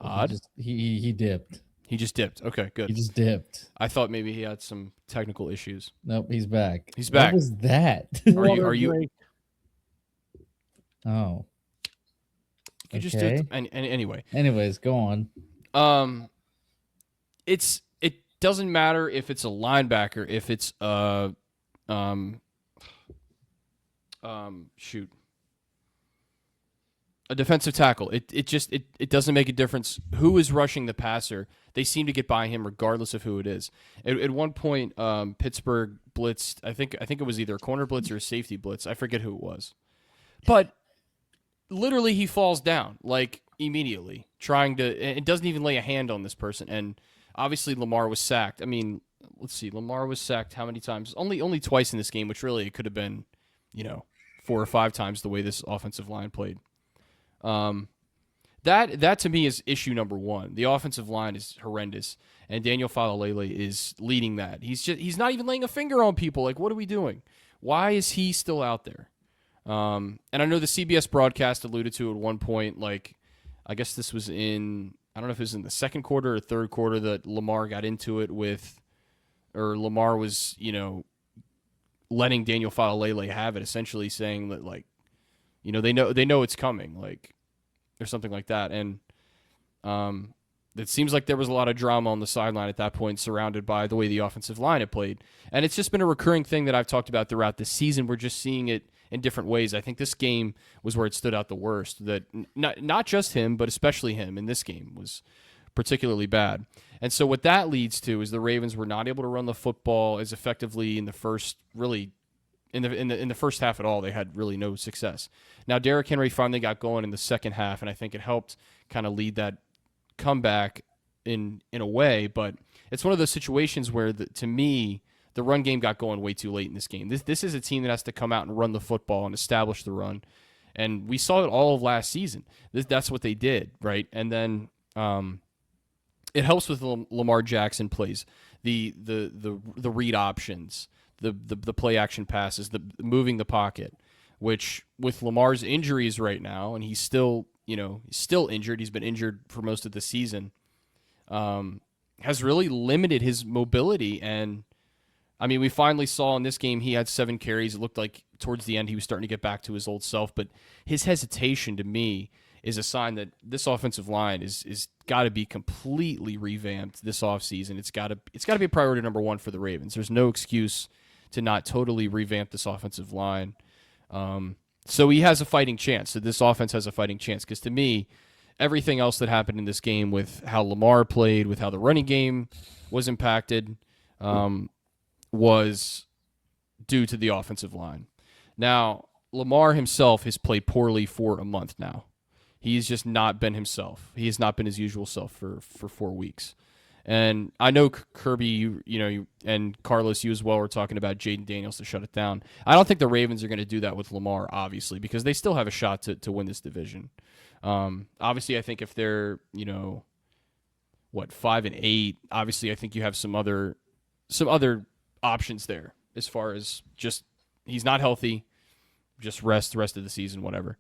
odd. He dipped. He just dipped. Okay, He good. just dipped. I thought maybe he had some technical issues. Nope, he's back. He's back. What was that? Are you? break. Oh. You just do it. Okay. Anyway, Anyways, go on. it doesn't matter if it's a linebacker, if it's shoot, a defensive tackle. It doesn't make a difference who is rushing the passer. They seem to get by him regardless of who it is. At one point, Pittsburgh blitzed. I think it was either a corner blitz or a safety blitz. I forget who it was, but literally he falls down immediately, trying to. It doesn't even lay a hand on this person. And obviously Lamar was sacked. I mean, let's see, Lamar was sacked how many times? Only twice in this game, which really it could have been, 4 or 5 times the way this offensive line played. That to me is issue number 1. The offensive line is horrendous, and Daniel Falalele is leading that. He's not even laying a finger on people. Like, what are we doing? Why is he still out there? And I know the CBS broadcast alluded to at one point, I guess this was in, I don't know if it was in the second quarter or third quarter that Lamar got into it or Lamar was, letting Daniel Falalele have it, essentially saying that they know it's coming, or something like that. And it seems like there was a lot of drama on the sideline at that point, surrounded by the way the offensive line had played. And it's just been a recurring thing that I've talked about throughout this season. We're just seeing it in different ways. I think this game was where it stood out the worst. That not just him, but especially him in this game was particularly bad. And so what that leads to is the Ravens were not able to run the football as effectively in the first, really, in the first half at all. They had really no success. Now Derrick Henry finally got going in the second half, and I think it helped kind of lead that comeback in a way. But it's one of those situations where, to me, the run game got going way too late in this game. This is a team that has to come out and run the football and establish the run, and we saw it all of last season. That's what they did, right? And then it helps with Lamar Jackson plays, the read options, the play action passes, the moving the pocket, which with Lamar's injuries right now, and he's still injured. He's been injured for most of the season. Has really limited his mobility. And I mean, we finally saw in this game he had 7 carries. It looked like towards the end he was starting to get back to his old self, but his hesitation to me is a sign that this offensive line is got to be completely revamped this offseason. It's got to be a priority number 1 for the Ravens. There's no excuse to not totally revamp this offensive line. So he has a fighting chance. So this offense has a fighting chance, because to me, everything else that happened in this game, with how Lamar played, with how the running game was impacted, was due to the offensive line. Now, Lamar himself has played poorly for a month now. He's just not been himself. He has not been his usual self for 4 weeks. And I know Kirby, and Carlos, you as well were talking about Jaden Daniels to shut it down. I don't think the Ravens are going to do that with Lamar, obviously, because they still have a shot to win this division. Obviously, I think if they're 5-8, obviously I think you have some other options there as far as just he's not healthy, just rest the rest of the season, whatever.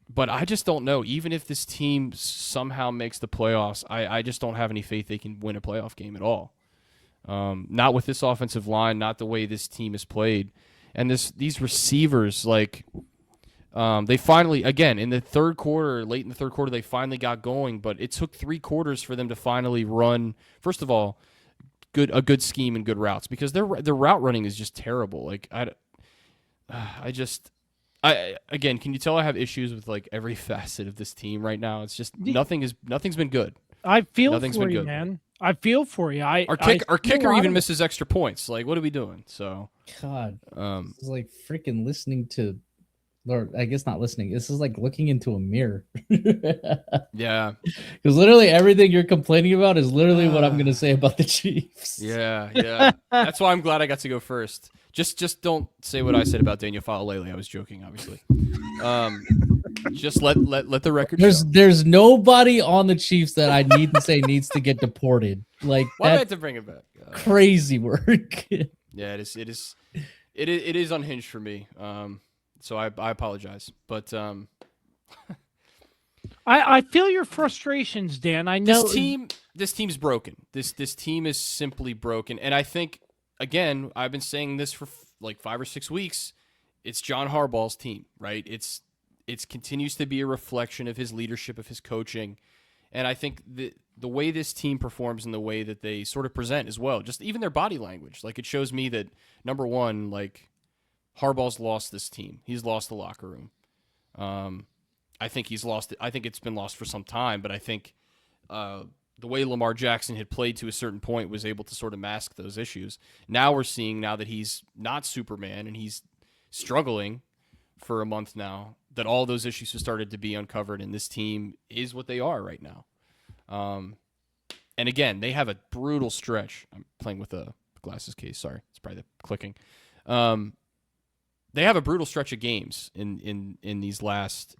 But I just don't know. Even if this team somehow makes the playoffs, I just don't have any faith they can win a playoff game at all. Not with this offensive line, not the way this team is played. And these receivers, they finally, again, late in the third quarter, they finally got going. But it took 3 quarters for them to finally run, first of all, a good scheme and good routes. Because their route running is just terrible. Again, can you tell I have issues with every facet of this team right now? It's just nothing's been good. I feel for you, man. I feel for you. Our kicker even misses extra points. What are we doing? So God, it's like freaking listening to, or I guess not listening. This is like looking into a mirror. Yeah, because literally everything you're complaining about is literally what I'm gonna say about the Chiefs. Yeah. That's why I'm glad I got to go first. Just don't say what I said about Daniel Falalele. I was joking, obviously. Just let the record show. There's nobody on the Chiefs that I need to say needs to get deported. Why do I have to bring it back? Crazy work. Yeah, it is unhinged for me. So I apologize, but I feel your frustrations, Dan. I know this team's broken. This team is simply broken, and I think. Again, I've been saying this for 5 or 6 weeks. It's John Harbaugh's team, right? It continues to be a reflection of his leadership, of his coaching, and I think the way this team performs and the way that they sort of present as well, just even their body language, it shows me that number one, Harbaugh's lost this team. He's lost the locker room. I think he's lost it. I think it's been lost for some time, but I think. The way Lamar Jackson had played to a certain point was able to sort of mask those issues. Now we're seeing, now that he's not Superman and he's struggling for a month now, that all those issues have started to be uncovered, and this team is what they are right now. And again, they have a brutal stretch. I'm playing with a glasses case. Sorry, it's probably the clicking. They have a brutal stretch of games in these last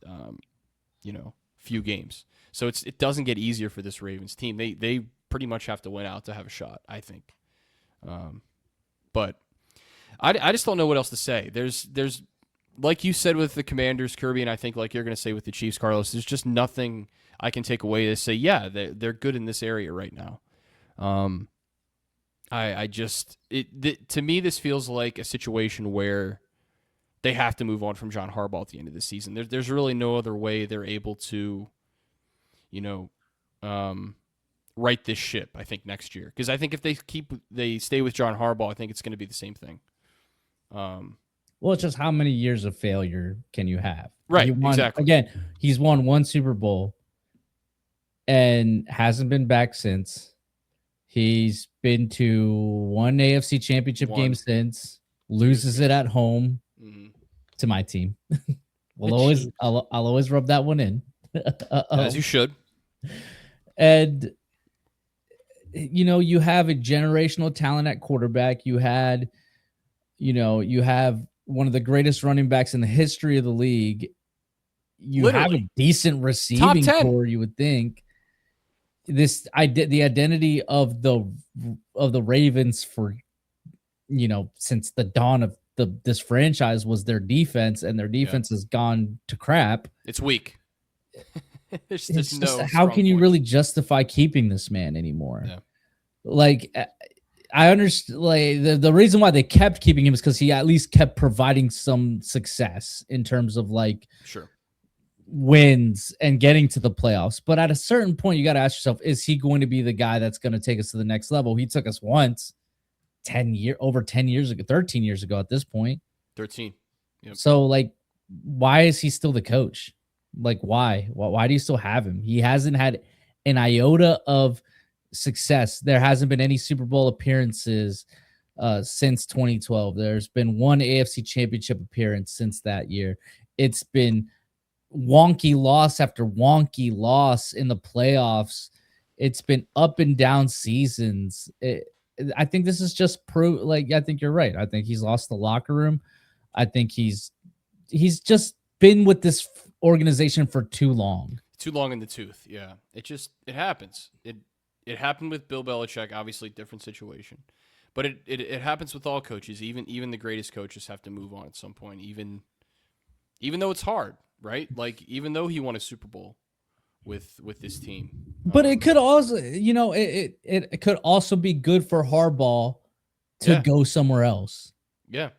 few games. So it doesn't get easier for this Ravens team. They pretty much have to win out to have a shot, I think. But I just don't know what else to say. There's like you said with the Commanders, Kirby, and I think like you're going to say with the Chiefs, Carlos, there's just nothing I can take away to say, yeah, they're good in this area right now. To me, this feels like a situation where they have to move on from John Harbaugh at the end of the season. There's really no other way they're able to right this ship, I think, next year. Because I think if they stay with John Harbaugh, I think it's going to be the same thing. Well, it's just how many years of failure can you have? Right, exactly. Again, he's won 1 Super Bowl and hasn't been back since. He's been to 1 AFC championship game since, loses it at home to my team. I'll always rub that one in. As you should. And you have a generational talent at quarterback. You have one of the greatest running backs in the history of the league. You have a decent receiving core, you would think. The identity of the Ravens for since the dawn of this franchise was their defense, and their defense has gone to crap. It's weak. How can you really justify keeping this man anymore? Yeah. I understand. The reason why they kept keeping him is because he at least kept providing some success in terms of wins and getting to the playoffs. But at a certain point, you got to ask yourself: is he going to be the guy that's going to take us to the next level? He took us once, over 10 years ago, 13 years ago at this point. 13. Yep. So why is he still the coach? Why do you still have him? He hasn't had an iota of success. There hasn't been any Super Bowl appearances since 2012. There's been 1 AFC championship appearance since that year. It's been wonky loss after wonky loss in the playoffs. It's been up and down seasons. I think this is just I think you're right. I think he's lost the locker room. I think he's just been with this organization for too long. Too long in the tooth. Yeah. It happens. It happened with Bill Belichick, obviously different situation. But it happens with all coaches. Even the greatest coaches have to move on at some point, even though it's hard, right? Like, even though he won a Super Bowl with this team. But it could also, it could also be good for Harbaugh to go somewhere else. Yeah.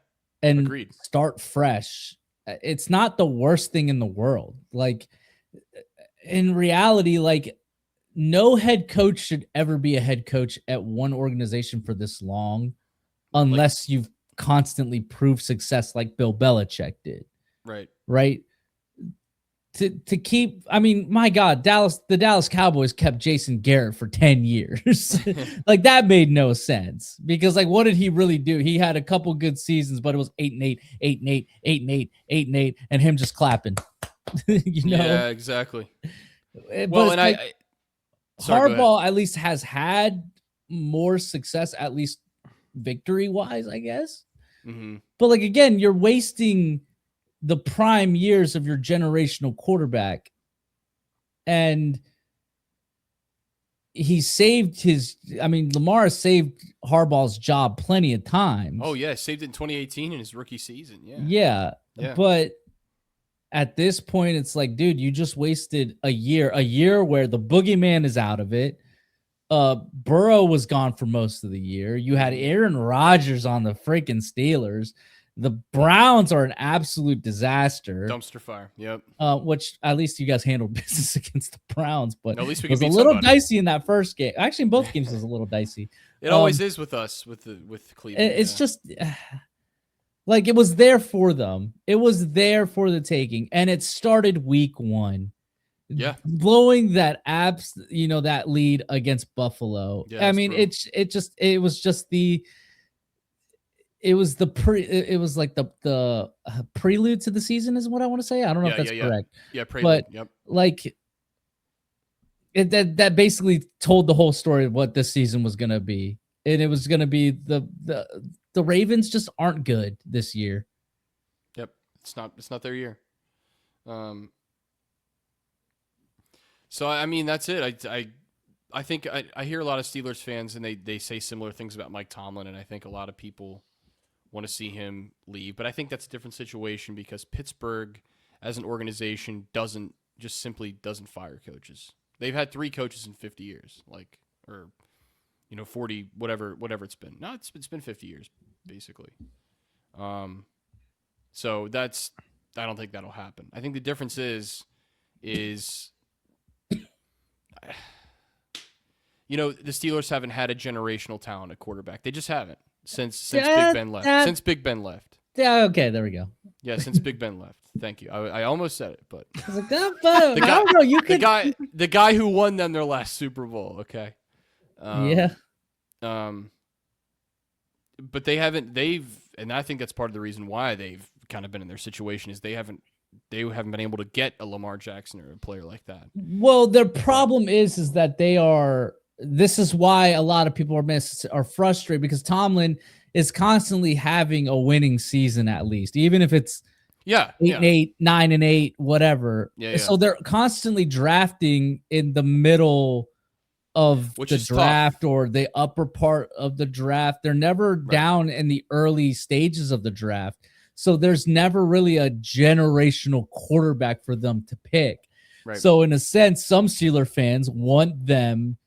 And agreed. Start fresh. It's not the worst thing in the world. Like, in reality, like, no head coach should ever be a head coach at one organization for this long, unless you've constantly proved success like Bill Belichick did. Right. Right. To keep, I mean, my God, the Dallas Cowboys kept Jason Garrett for 10 years. Like, that made no sense, because, like, what did he really do? He had a couple good seasons, but it was 8-8, 8-8, 8-8, 8-8, and him just clapping. Yeah, exactly. Well, and Harbaugh at least has had more success, at least victory wise, I guess. Mm-hmm. But, like, again, you're wasting the prime years of your generational quarterback, and Lamar has saved Harbaugh's job plenty of times. Oh yeah, saved it in 2018 in his rookie season. Yeah. But at this point, it's like, dude, you just wasted a year where the boogeyman is out of it. Burrow was gone for most of the year. You had Aaron Rodgers on the freaking Steelers. The Browns are an absolute disaster. Dumpster fire. Yep. Which at least you guys handled business against the Browns, but at least we it was a little dicey in that first game. Actually, in both games it was a little dicey. It always is with us, with Cleveland. It's just like, it was there for them. It was there for the taking, and it started week 1. Yeah, blowing that that lead against Buffalo. Yeah, I mean, it was like the prelude to the season is what I want to say. I don't know if that's correct. Yeah, prelude. But yep. Like, that basically told the whole story of what this season was going to be. And it was going to be the Ravens just aren't good this year. Yep. It's not their year. So I mean, that's it. I think I hear a lot of Steelers fans, and they say similar things about Mike Tomlin, and I think a lot of people want to see him leave. But I think that's a different situation, because Pittsburgh as an organization simply doesn't fire coaches. They've had 3 coaches in 50 years, 40, whatever it's been. No, it's been 50 years basically. So I don't think that'll happen. I think the difference is the Steelers haven't had a generational talent at quarterback. They just haven't since Big Ben left. Since Big Ben left. Yeah, okay, there we go. Yeah, since Big Ben left. Thank you. I almost said it, but I was like, I don't know. You could the guy who won them their last Super Bowl. Okay. Yeah. But and I think that's part of the reason why they've kind of been in their situation, is they haven't been able to get a Lamar Jackson or a player like that. Well, their problem is that this is why a lot of people are frustrated, because Tomlin is constantly having a winning season, at least, even if it's 8-8, 9-8, whatever. Yeah. So they're constantly drafting in the middle of the draft or the upper part of the draft. They're never down in the early stages of the draft. So there's never really a generational quarterback for them to pick. Right. So in a sense, some Steeler fans want them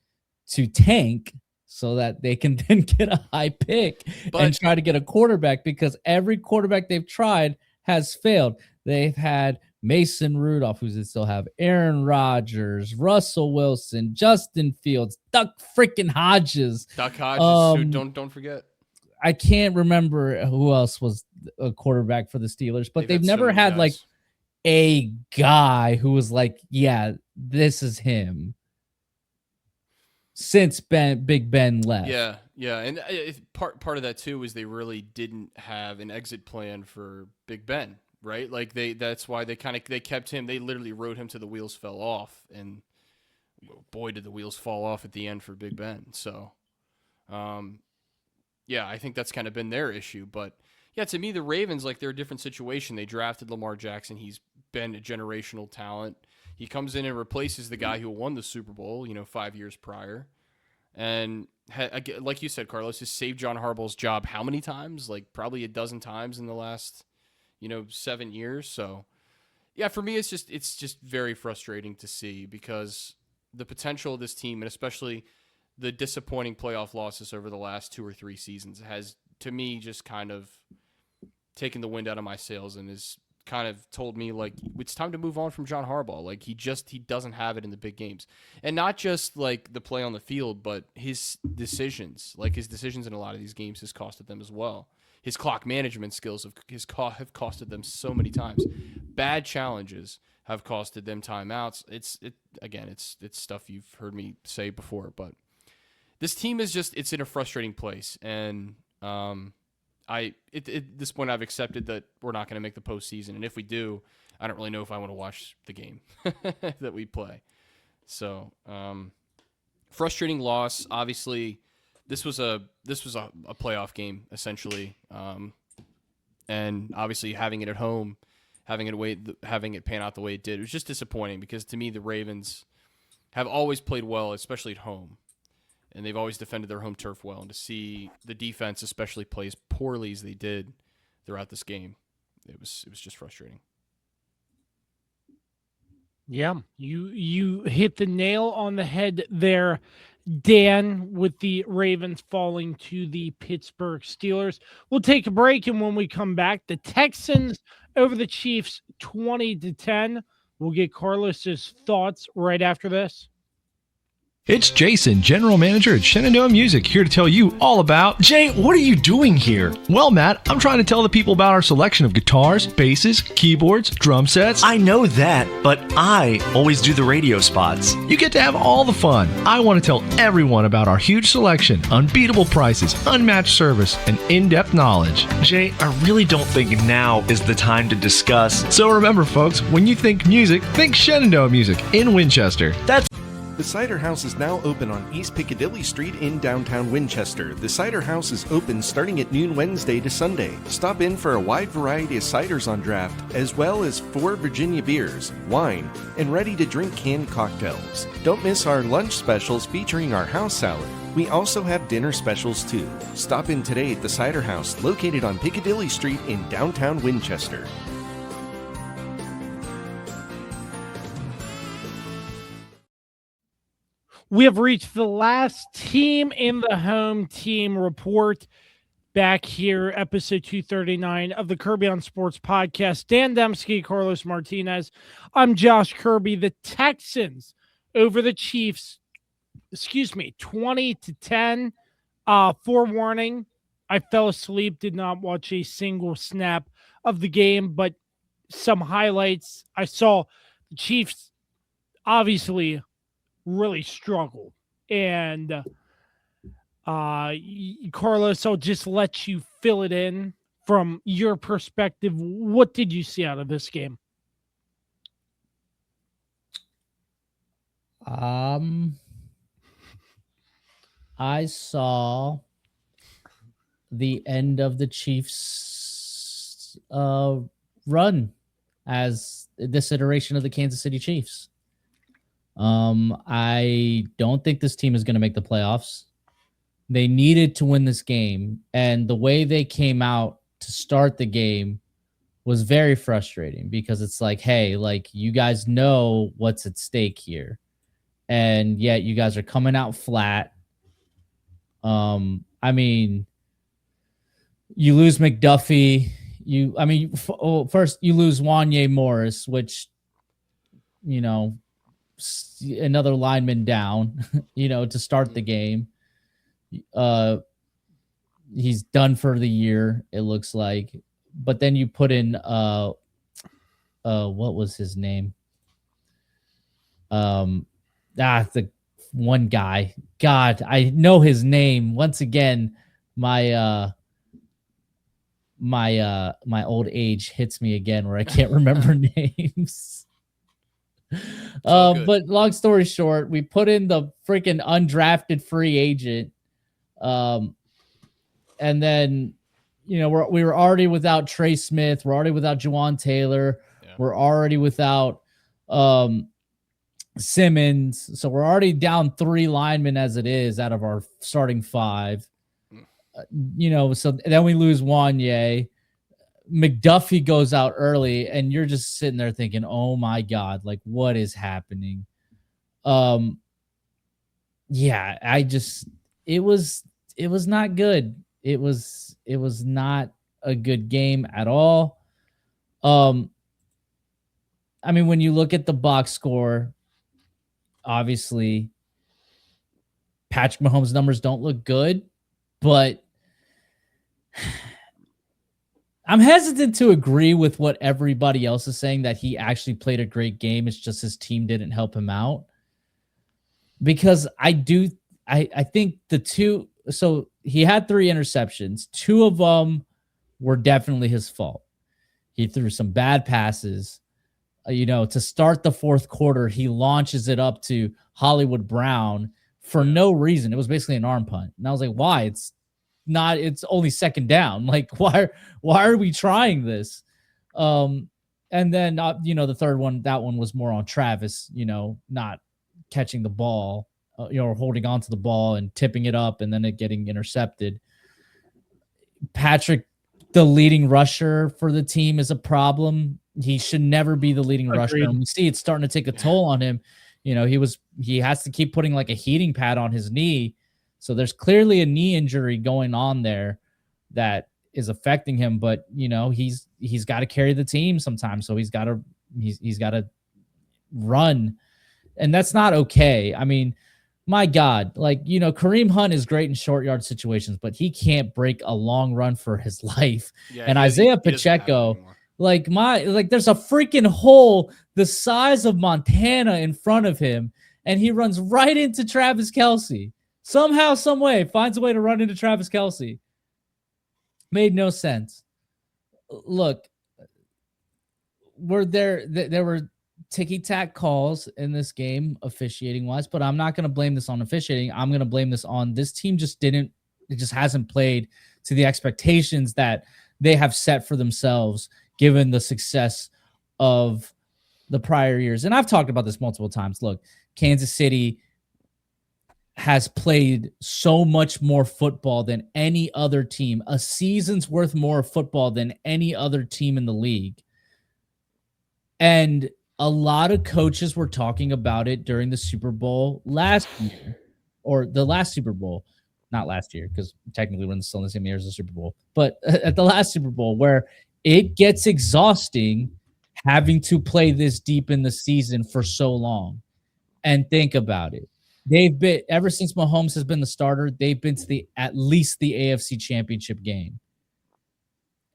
to tank so that they can then get a high pick and try to get a quarterback, because every quarterback they've tried has failed. They've had Mason Rudolph, who they still have, Aaron Rodgers, Russell Wilson, Justin Fields, Duck Hodges. Duck Hodges, don't forget. I can't remember who else was a quarterback for the Steelers, but they've never had like a guy who was like, yeah, this is him, since Big Ben left. Yeah, and part of that too is they really didn't have an exit plan for Big Ben, right? Like that's why they kept him. They literally rode him till the wheels fell off, and boy, did the wheels fall off at the end for Big Ben. So, yeah, I think that's kind of been their issue. But yeah, to me, the Ravens, like, they're a different situation. They drafted Lamar Jackson. He's been a generational talent. He comes in and replaces the guy who won the Super Bowl, 5 years prior. And like you said, Carlos, has saved John Harbaugh's job how many times? Like, probably a dozen times in the last, 7 years. So, yeah, for me, it's just very frustrating to see, because the potential of this team, and especially the disappointing playoff losses over the last 2 or 3 seasons, has, to me, just kind of taken the wind out of my sails, and has kind of told me, like, it's time to move on from John Harbaugh. Like, he doesn't have it in the big games, and not just like the play on the field, but his decisions. Like, his decisions in a lot of these games has costed them as well. His clock management skills have costed them so many times. Bad challenges have costed them timeouts. It's stuff you've heard me say before, but this team is it's in a frustrating place, and at this point, I've accepted that we're not going to make the postseason, and if we do, I don't really know if I want to watch the game that we play. So, frustrating loss. Obviously, this was a playoff game essentially, and obviously having it at home, having it pan out the way it did, it was just disappointing, because to me, the Ravens have always played well, especially at home. And they've always defended their home turf well. And to see the defense especially play as poorly as they did throughout this game, it was just frustrating. Yeah, you hit the nail on the head there, Dan, with the Ravens falling to the Pittsburgh Steelers. We'll take a break, and when we come back, the Texans over the Chiefs 20-10. We'll get Carlos's thoughts right after this. It's Jason, General Manager at Shenandoah Music, here to tell you all about... Jay, what are you doing here? Well, Matt, I'm trying to tell the people about our selection of guitars, basses, keyboards, drum sets. I know that, but I always do the radio spots. You get to have all the fun. I want to tell everyone about our huge selection, unbeatable prices, unmatched service, and in-depth knowledge. Jay, I really don't think now is the time to discuss. So remember, folks, when you think music, think Shenandoah Music in Winchester. The Cider House is now open on East Piccadilly Street in downtown Winchester. The Cider House is open starting at noon Wednesday to Sunday. Stop in for a wide variety of ciders on draft, as well as 4 Virginia beers, wine, and ready-to-drink canned cocktails. Don't miss our lunch specials featuring our house salad. We also have dinner specials too. Stop in today at the Cider House, located on Piccadilly Street in downtown Winchester. We have reached the last team in the home team report back here, episode 239 of the Kirby on Sports podcast. Dan Dembski, Carlos Martinez. I'm Josh Kirby. The Texans over the Chiefs, 20-10. Forewarning, I fell asleep, did not watch a single snap of the game, but some highlights. I saw the Chiefs obviously really struggled. And Carlos, I'll just let you fill it in from your perspective. What did you see out of this game? I saw the end of the Chiefs run as this iteration of the Kansas City Chiefs. I don't think this team is going to make the playoffs. They needed to win this game, and the way they came out to start the game was very frustrating, because it's like, hey, like, you guys know what's at stake here, and yet you guys are coming out flat. I mean, you lose McDuffie. First you lose Wanye Morris, which, another lineman down, to start the game. He's done for the year, it looks like. But then you put in what was his name? The one guy. God, I know his name. Once again, my old age hits me again, where I can't remember names. all good. But long story short, we put in the freaking undrafted free agent. And then, we were already without Trey Smith. We're already without Juwan Taylor. Yeah. We're already without Simmons. So we're already down 3 linemen as it is out of our starting 5. So then we lose Wanye. McDuffie goes out early, and you're just sitting there thinking, oh my God, like what is happening? It was not good. It was not a good game at all. When you look at the box score, obviously Patrick Mahomes' numbers don't look good, but I'm hesitant to agree with what everybody else is saying, that he actually played a great game. It's just his team didn't help him out. Because I think so he had 3 interceptions. 2 of them were definitely his fault. He threw some bad passes. To start the fourth quarter, he launches it up to Hollywood Brown for no reason. It was basically an arm punt. And I was like, why? It's only second down. Like, why are we trying this? And then, the third one, that one was more on Travis, not catching the ball, or holding on to the ball and tipping it up and then it getting intercepted. Patrick, the leading rusher for the team, is a problem. He should never be the leading rusher. And we see it's starting to take a toll on him. He has to keep putting like a heating pad on his knee. So there's clearly a knee injury going on there that is affecting him, but he's got to carry the team sometimes. So he's got to run, and that's not okay. My God, Kareem Hunt is great in short yard situations, but he can't break a long run for his life. Yeah, and Isaiah Pacheco, there's a freaking hole the size of Montana in front of him, and he runs right into Travis Kelce. Somehow, some way, finds a way to run into Travis Kelce. Made no sense. Look, there were ticky-tack calls in this game, officiating-wise, but I'm not going to blame this on officiating. I'm going to blame this on this team it just hasn't played to the expectations that they have set for themselves, given the success of the prior years. And I've talked about this multiple times. Look, Kansas City has played so much more football than any other team, a season's worth more football than any other team in the league. And a lot of coaches were talking about it during the Super Bowl last year, or the last Super Bowl, not last year, because technically we're still in the same year as the Super Bowl, but at the last Super Bowl, where it gets exhausting having to play this deep in the season for so long. And think about it. They've been, ever since Mahomes has been the starter, they've been to at least the AFC Championship game.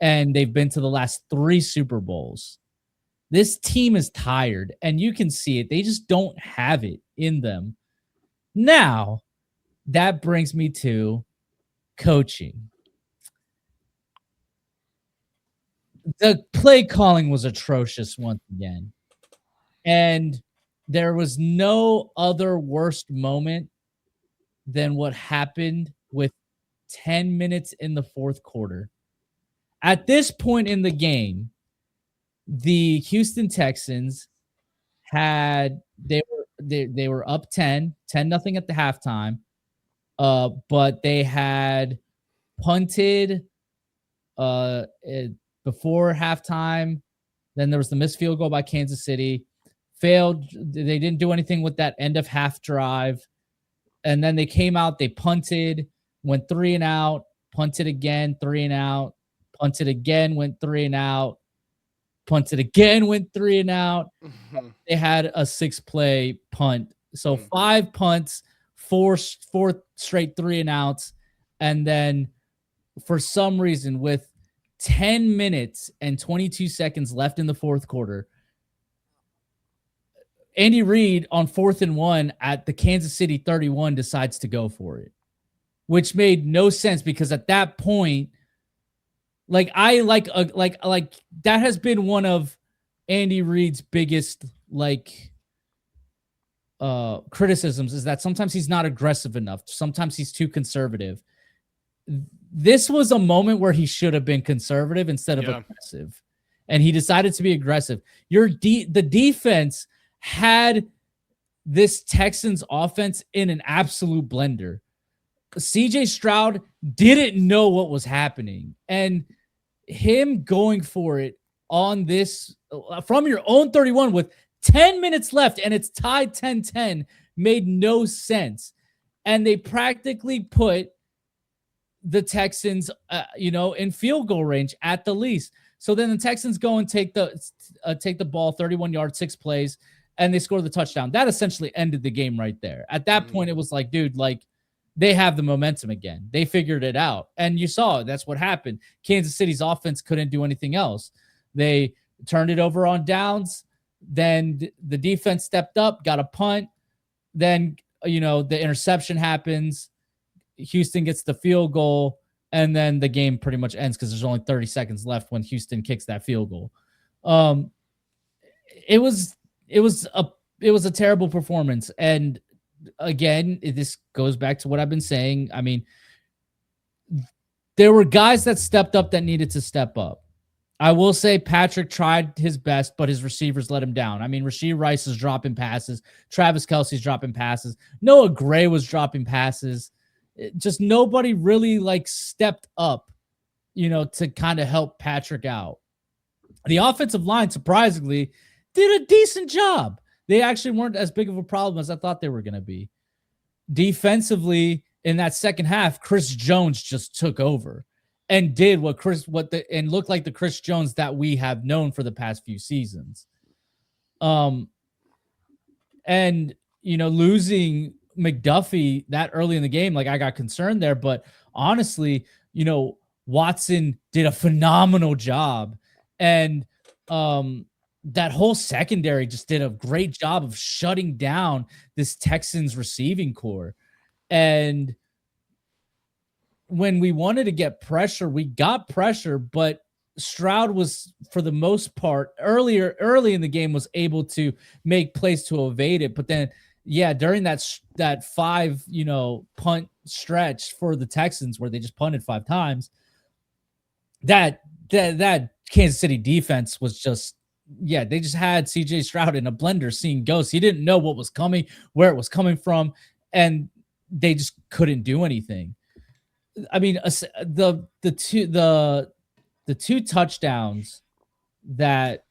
And they've been to the last 3 Super Bowls. This team is tired, and you can see it. They just don't have it in them. Now, that brings me to coaching. The play calling was atrocious once again. And there was no other worst moment than what happened with 10 minutes in the fourth quarter. At this point in the game, the Houston Texans they were up 10-0 at the halftime. But they had punted before halftime. Then there was the missed field goal by Kansas City. Failed. They didn't do anything with that end of half drive. And then they came out, they punted, went 3 and out, punted again, 3 and out, punted again, went 3 and out, punted again, went 3 and out. They had a 6-play punt. So 5 punts, four straight 3 and outs. And then for some reason, with 10 minutes and 22 seconds left in the fourth quarter, Andy Reid on 4th and 1 at the Kansas City 31 decides to go for it, which made no sense because at that point, that has been one of Andy Reid's biggest criticisms is that sometimes he's not aggressive enough. Sometimes he's too conservative. This was a moment where he should have been conservative instead of aggressive, and he decided to be aggressive. The defense had this Texans offense in an absolute blender. CJ Stroud didn't know what was happening, and him going for it on this from your own 31 with 10 minutes left and it's tied 10-10 made no sense. And they practically put the Texans, in field goal range at the least. So then the Texans go and take the ball 31 yards, 6 plays, and they score the touchdown. That essentially ended the game right there. At that point, it was like, dude, like they have the momentum again. They figured it out. And you saw that's what happened. Kansas City's offense couldn't do anything else. They turned it over on downs. Then the defense stepped up, got a punt. Then, the interception happens. Houston gets the field goal, and then the game pretty much ends because there's only 30 seconds left when Houston kicks that field goal. It was a terrible performance. And again, this goes back to what I've been saying. I mean, there were guys that stepped up that needed to step up. I will say Patrick tried his best, but his receivers let him down. I mean, Rashee Rice is dropping passes. Travis Kelce's dropping passes. Noah Gray was dropping passes. Just nobody really stepped up, to kind of help Patrick out. The offensive line, surprisingly, did a decent job. They actually weren't as big of a problem as I thought they were going to be. Defensively, in that second half, Chris Jones just took over and did and looked like the Chris Jones that we have known for the past few seasons. Losing McDuffie that early in the game, I got concerned there, but honestly, Watson did a phenomenal job, and that whole secondary just did a great job of shutting down this Texans receiving core. And when we wanted to get pressure, we got pressure, but Stroud was, for the most part, early in the game, was able to make plays to evade it. But then, during that 5, punt stretch for the Texans where they just punted 5 times, that Kansas City defense was just, they just had CJ Stroud in a blender seeing ghosts. He didn't know what was coming, where it was coming from, and they just couldn't do anything. I mean, the two touchdowns that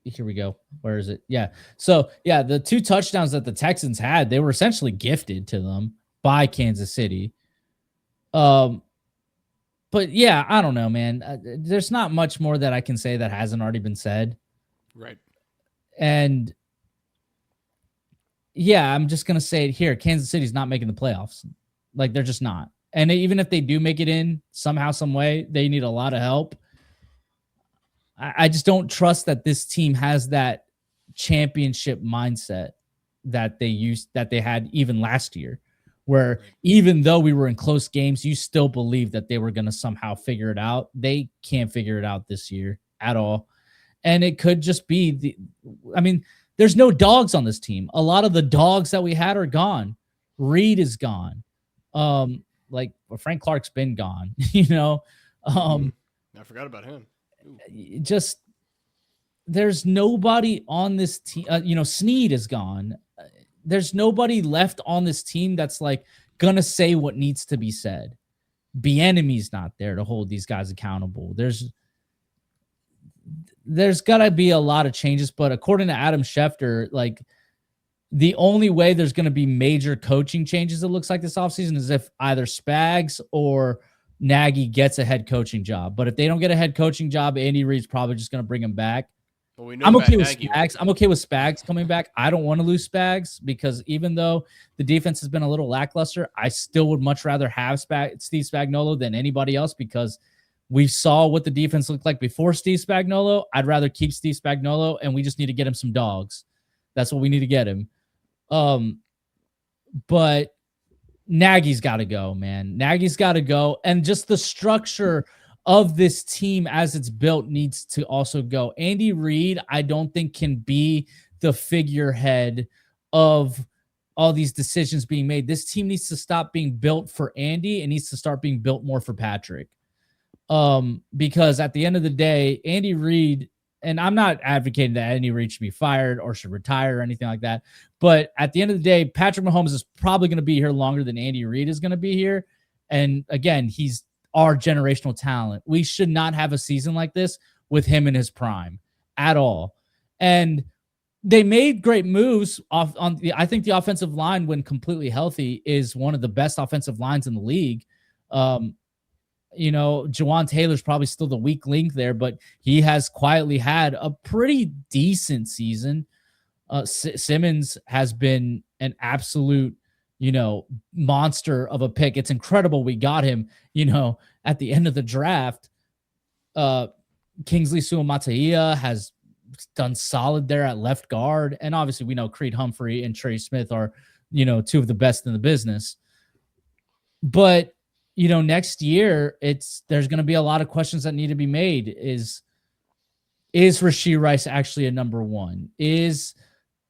here we go. Where is it? Yeah. So the 2 touchdowns that the Texans had, they were essentially gifted to them by Kansas City. But I don't know, man. There's not much more that I can say that hasn't already been said. Right. And I'm just going to say it here. Kansas City's not making the playoffs. They're just not. And even if they do make it in somehow, some way, they need a lot of help. I just don't trust that this team has that championship mindset that they had even last year, where even though we were in close games, you still believe that they were going to somehow figure it out. They can't figure it out this year at all. And it could just be there's no dogs on this team. A lot of the dogs that we had are gone. Reed is gone. Frank Clark's been gone, I forgot about him. Just there's nobody on this team. Snead is gone. There's nobody left on this team that's gonna say what needs to be said. Bieniemy's not there to hold these guys accountable. There's gotta be a lot of changes, but according to Adam Schefter, the only way there's going to be major coaching changes, it looks like, this offseason is if either Spags or Nagy gets a head coaching job. But if they don't get a head coaching job, Andy Reid's probably just going to bring him back. Well, we know I'm okay with Nagy. Spags. I'm okay with Spags coming back. I don't want to lose Spags because even though the defense has been a little lackluster, I still would much rather have Steve Spagnuolo than anybody else because we saw what the defense looked like before Steve Spagnuolo. I'd rather keep Steve Spagnuolo, and we just need to get him some dogs. That's what we need to get him. But Nagy's got to go, man. Nagy's got to go. And just the structure of this team as it's built needs to also go. Andy Reid, I don't think can be the figurehead of all these decisions being made. This team needs to stop being built for Andy and needs to start being built more for Patrick. Because at the end of the day, Andy Reid, and I'm not advocating that Andy Reid should be fired or should retire or anything like that, but at the end of the day, Patrick Mahomes is probably going to be here longer than Andy Reid is going to be here. And again, he's our generational talent. We should not have a season like this with him in his prime at all. And they made great moves I think the offensive line, when completely healthy, is one of the best offensive lines in the league. Jawan Taylor's probably still the weak link there, but he has quietly had a pretty decent season. Simmons has been an absolute, monster of a pick. It's incredible we got him, at the end of the draft. Kingsley Suamataia has done solid there at left guard. And obviously we know Creed Humphrey and Trey Smith are, two of the best in the business. But, next year there's going to be a lot of questions that need to be made. Is Rashee Rice actually a number one? Is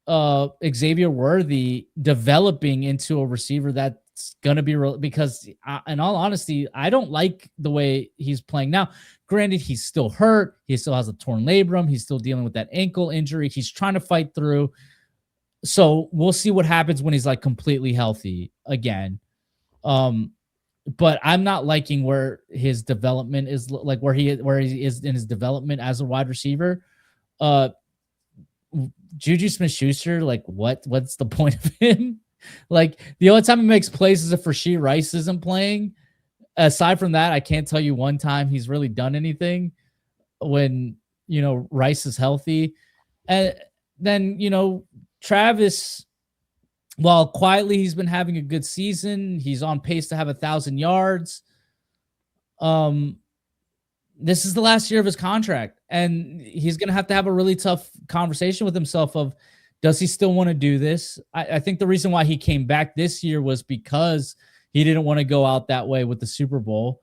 Xavier Worthy developing into a receiver that's going to be real? Because in all honesty, I don't like the way he's playing now. Granted, he's still hurt. He still has a torn labrum. He's still dealing with that ankle injury. He's trying to fight through. So we'll see what happens when he's like completely healthy again. But I'm not liking where his development is, like where he is in his development as a wide receiver. Juju Smith-Schuster, like what's the point of him? Like the only time he makes plays is if Rashee Rice isn't playing. Aside from that, I can't tell you one time he's really done anything when, Rice is healthy. And then, Travis, while quietly he's been having a good season, he's on pace to have 1,000 yards. This is the last year of his contract, and he's going to have a really tough conversation with himself of, does he still want to do this? I think the reason why he came back this year was because he didn't want to go out that way with the Super Bowl,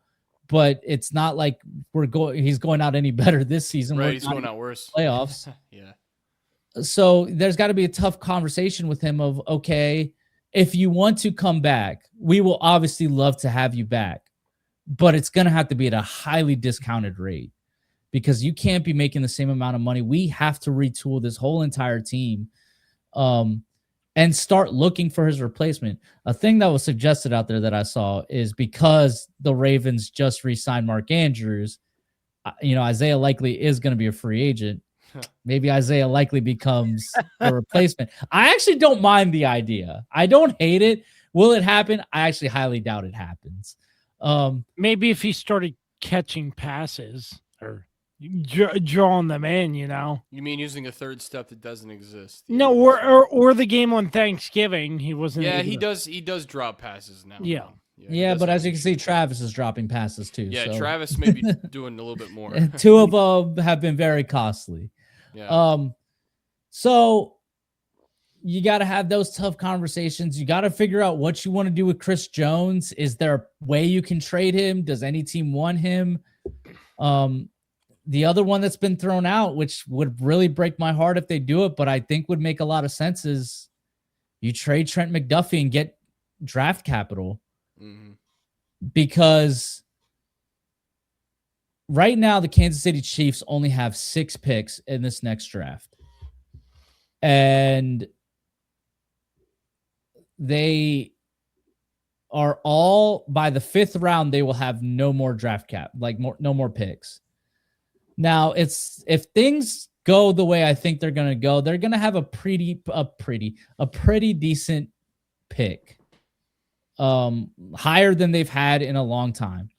but it's not like he's going out any better this season. Right. He's going out worse. Playoffs. Yeah. So there's got to be a tough conversation with him of, okay, if you want to come back, we will obviously love to have you back, but it's going to have to be at a highly discounted rate because you can't be making the same amount of money. We have to retool this whole entire team and start looking for his replacement. A thing that was suggested out there that I saw is because the Ravens just re-signed Mark Andrews, Isaiah Likely is going to be a free agent. Maybe Isaiah Likely becomes a replacement. I actually don't mind the idea. I don't hate it. Will it happen? I actually highly doubt it happens. Maybe if he started catching passes or drawing them in, You mean using a third step that doesn't exist? No, or the game on Thanksgiving, he wasn't. Yeah, he does drop passes now. Yeah. Yeah, but as you can see, Travis is dropping passes too. Yeah, so. Travis may be doing a little bit more. Two of them have been very costly. Yeah. So you got to have those tough conversations. You got to figure out what you want to do with Chris Jones. Is there a way you can trade him? Does any team want him? The other one that's been thrown out, which would really break my heart if they do it, but I think would make a lot of sense, is you trade Trent McDuffie and get draft capital. Mm-hmm. Because right now the Kansas City Chiefs only have 6 picks in this next draft. And they are all, by the 5th round, they will have no more draft cap, no more picks. Now, if things go the way I think they're going to go, they're going to have a pretty decent pick. Higher than they've had in a long time.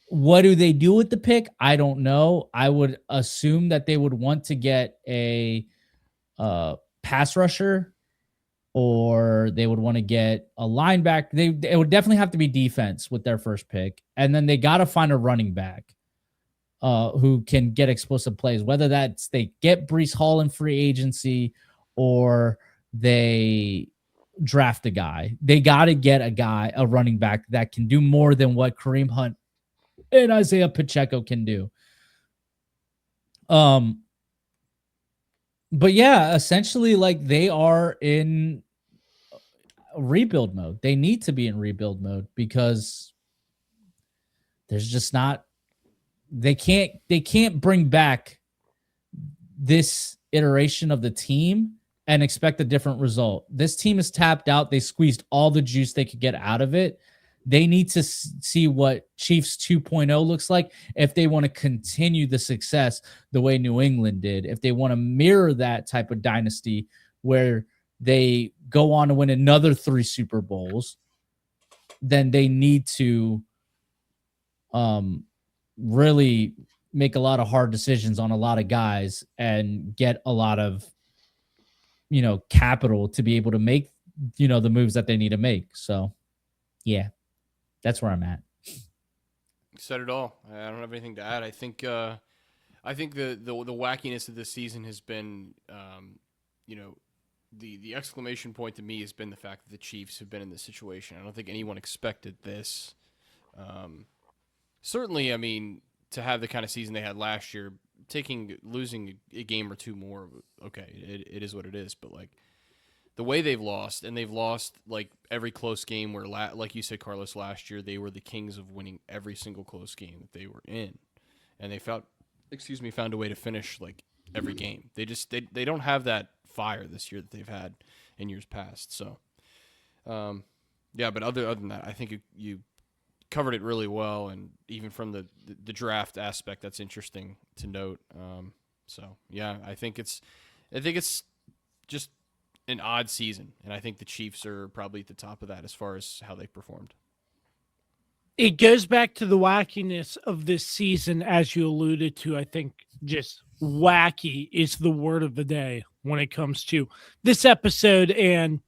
What do they do with the pick? I don't know. I would assume that they would want to get a pass rusher, or they would want to get a linebacker. It would definitely have to be defense with their first pick. And then they got to find a running back who can get explosive plays, whether that's they get Breece Hall in free agency or they draft a guy. They got to get a running back that can do more than what Kareem Hunt and Isaiah Pacheco can do. But yeah, essentially, like, they are in rebuild mode. They need to be in rebuild mode because there's just not, they can't bring back this iteration of the team and expect a different result. This team is tapped out. They squeezed all the juice they could get out of it. They need to see what Chiefs 2.0 looks like if they want to continue the success the way New England did. If they want to mirror that type of dynasty where they go on to win another 3 Super Bowls, then they need to really make a lot of hard decisions on a lot of guys and get a lot of, capital to be able to make, the moves that they need to make. So, yeah, that's where I'm at. You said it all. I don't have anything to add. I think the wackiness of this season has been, the exclamation point to me has been the fact that the Chiefs have been in this situation. I don't think anyone expected this. Certainly, I mean, to have the kind of season they had last year, losing a game or two more, okay, it is what it is. But like the way they've lost, and they've lost like every close game where, like you said, Carlos, last year they were the kings of winning every single close game that they were in, and they found a way to finish like every game. They don't have that fire this year that they've had in years past. So, yeah. But other than that, I think you covered it really well, and even from the draft aspect, that's interesting to note. So yeah, I think it's just an odd season, and I think the Chiefs are probably at the top of that as far as how they performed. It goes back to the wackiness of this season, as you alluded to. I think just wacky is the word of the day when it comes to this episode and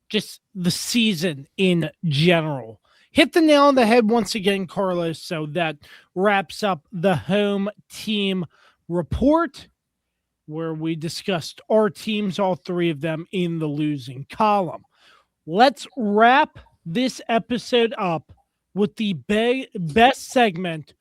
just the season in general. Hit the nail on the head once again, Carlos. So that wraps up the home team report, where we discussed our teams, all 3 of them in the losing column. Let's wrap this episode up with the best segment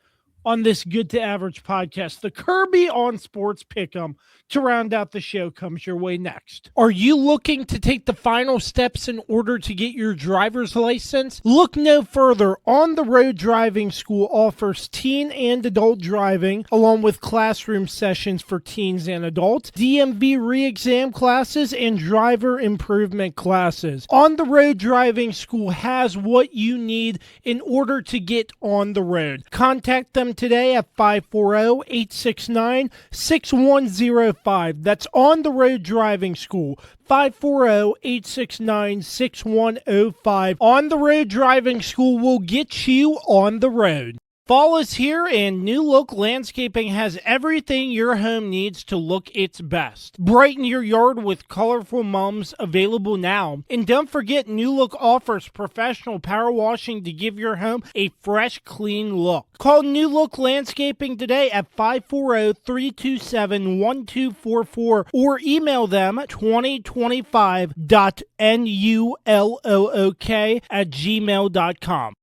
on this Good to Average podcast. The Kirby on Sports PickEm to round out the show comes your way next. Are you looking to take the final steps in order to get your driver's license? Look no further. On the Road Driving School offers teen and adult driving, along with classroom sessions for teens and adults, DMV re-exam classes, and driver improvement classes. On the Road Driving School has what you need in order to get on the road. Contact them today at 540-869-6105. That's On the Road Driving School, 540-869-6105. On the Road Driving School will get you on the road. Fall is here, and New Look Landscaping has everything your home needs to look its best. Brighten your yard with colorful mums available now. And don't forget, New Look offers professional power washing to give your home a fresh, clean look. Call New Look Landscaping today at 540-327-1244 or email them 2025.nullook@gmail.com.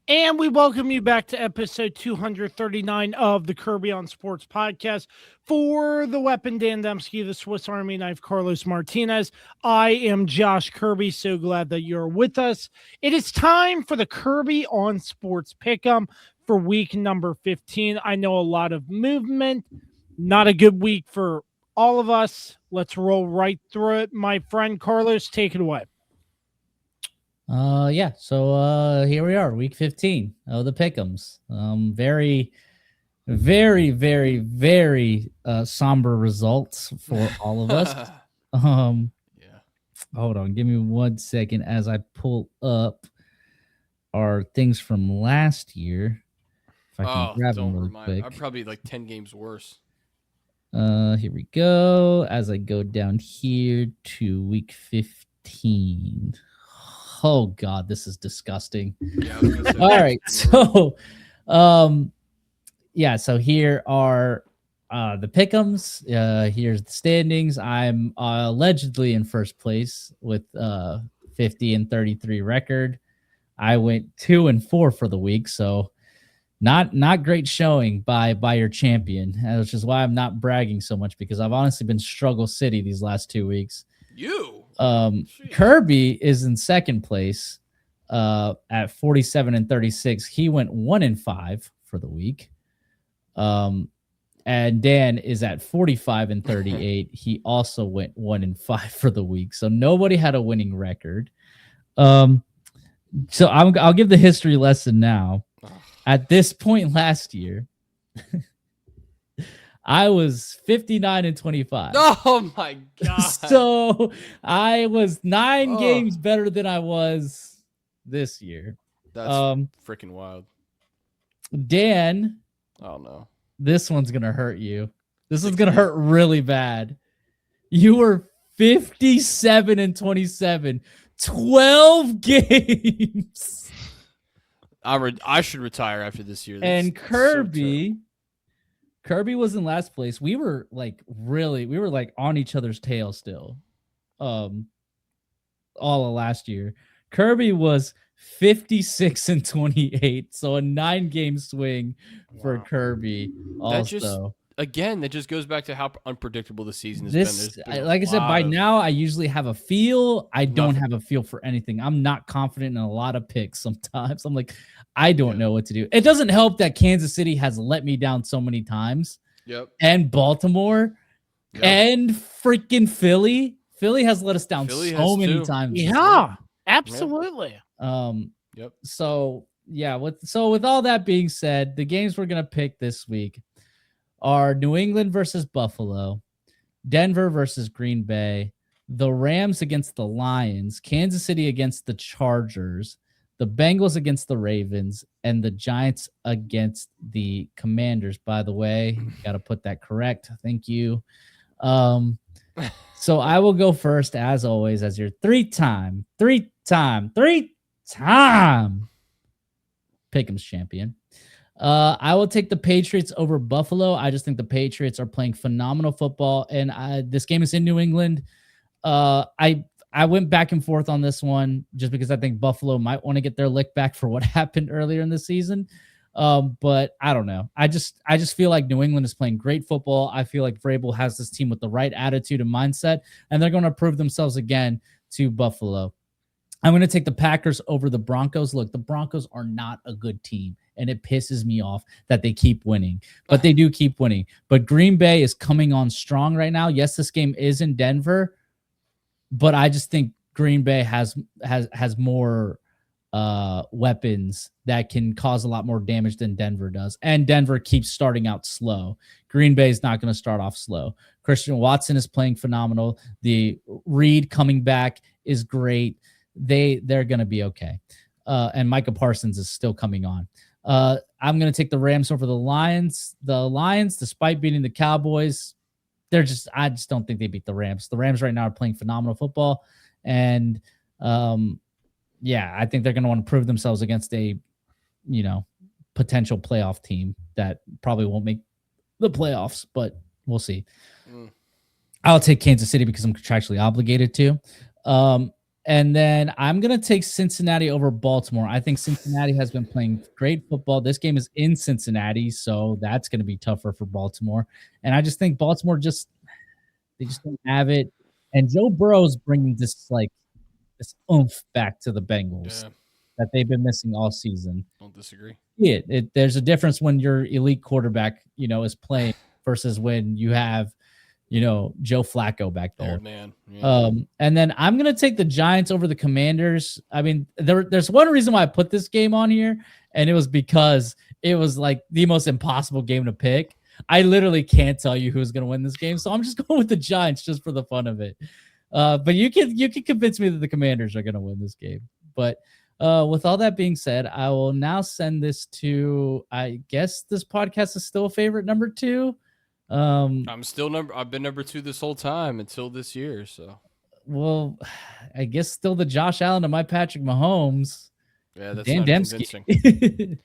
And we welcome you back to episode 239 of the Kirby on Sports podcast. For the weapon Dan Dembski, the Swiss Army knife Carlos Martinez, I am Josh Kirby. So glad that you're with us. It is time for the Kirby on Sports Pick'em for week number 15. I know a lot of movement, not a good week for all of us. Let's roll right through it. My friend Carlos, take it away. So here we are, week 15 of the Pick'ems. Very, very, very, very somber results for all of us. Yeah. Hold on, give me 1 second as I pull up our things from last year. If I can grab them really quick. I'm probably like 10 games worse. Here we go. As I go down here to week 15. Oh God, this is disgusting. Yeah, all right. So, so here are the pick'ems. Here's the standings. I'm allegedly in first place with 50 and 33 record. I went 2-4 for the week, so not great showing by your champion, which is why I'm not bragging so much because I've honestly been struggle city these last 2 weeks. Kirby is in second place at 47-36. He went 1-5 for the week. And Dan is at 45-38. He also went 1-5 for the week. So nobody had a winning record. So I'll give the history lesson now. At this point last year, I was 59-25. Oh my God. So I was 9 games better than I was this year. That's freaking wild. Dan. Oh no. This one's going to hurt you. This is going to hurt really bad. You were 57-27. 12 games. I should retire after this year. And Kirby was in last place. We were like on each other's tail still. All of last year. Kirby was 56-28, so a 9-game swing for Kirby. Also, that just goes back to how unpredictable the season has been. Like I said, by now I usually have a feel. I don't have a feel for anything. I'm not confident in a lot of picks. Sometimes I'm like, I don't know what to do. It doesn't help that Kansas City has let me down so many times. Yep. And Baltimore, and freaking Philly. Philly has let us down so many times. Yeah, absolutely. Yep. So yeah, with all that being said, the games we're gonna pick this week are New England versus Buffalo, Denver versus Green Bay, the Rams against the Lions, Kansas City against the Chargers, the Bengals against the Ravens, and the Giants against the Commanders. By the way, got to put that correct. Thank you. So I will go first, as always, as your three-time Pick'em's champion. I will take the Patriots over Buffalo. I just think the Patriots are playing phenomenal football, and this game is in New England. I went back and forth on this one just because I think Buffalo might want to get their lick back for what happened earlier in the season. But I don't know. I just feel like New England is playing great football. I feel like Vrabel has this team with the right attitude and mindset, and they're going to prove themselves again to Buffalo. I'm going to take the Packers over the Broncos. Look, the Broncos are not a good team, and it pisses me off that they keep winning, but they do keep winning. But Green Bay is coming on strong right now. Yes, this game is in Denver, but I just think Green Bay has more weapons that can cause a lot more damage than Denver does. And Denver keeps starting out slow. Green Bay is not going to start off slow. Christian Watson is playing phenomenal. The Reed coming back is great. They're going to be okay. And Micah Parsons is still coming on. I'm going to take the Rams over the Lions. The Lions, despite beating the Cowboys, I just don't think they beat the Rams. The Rams right now are playing phenomenal football. And, yeah, I think they're going to want to prove themselves against a, potential playoff team that probably won't make the playoffs, but we'll see. I'll take Kansas City because I'm contractually obligated to. And then I'm going to take Cincinnati over Baltimore. I think Cincinnati has been playing great football. This game is in Cincinnati, so that's going to be tougher for Baltimore. And I just think Baltimore they just don't have it. And Joe Burrow's bringing this oomph back to the Bengals that they've been missing all season. Don't disagree. Yeah, there's a difference when your elite quarterback, is playing versus when you have, Joe Flacco back there. Oh man. Yeah. And then I'm gonna take the Giants over the Commanders. I mean, there's one reason why I put this game on here, and it was because it was like the most impossible game to pick. I literally can't tell you who's gonna win this game, so I'm just going with the Giants just for the fun of it. But you can convince me that the Commanders are gonna win this game. But with all that being said, I will now send this to. I guess this podcast is still a favorite number 2. I've been number 2 this whole time until this year. So, well, I guess still the Josh Allen to my Patrick Mahomes. Yeah, that's Dan not Dembski. convincing.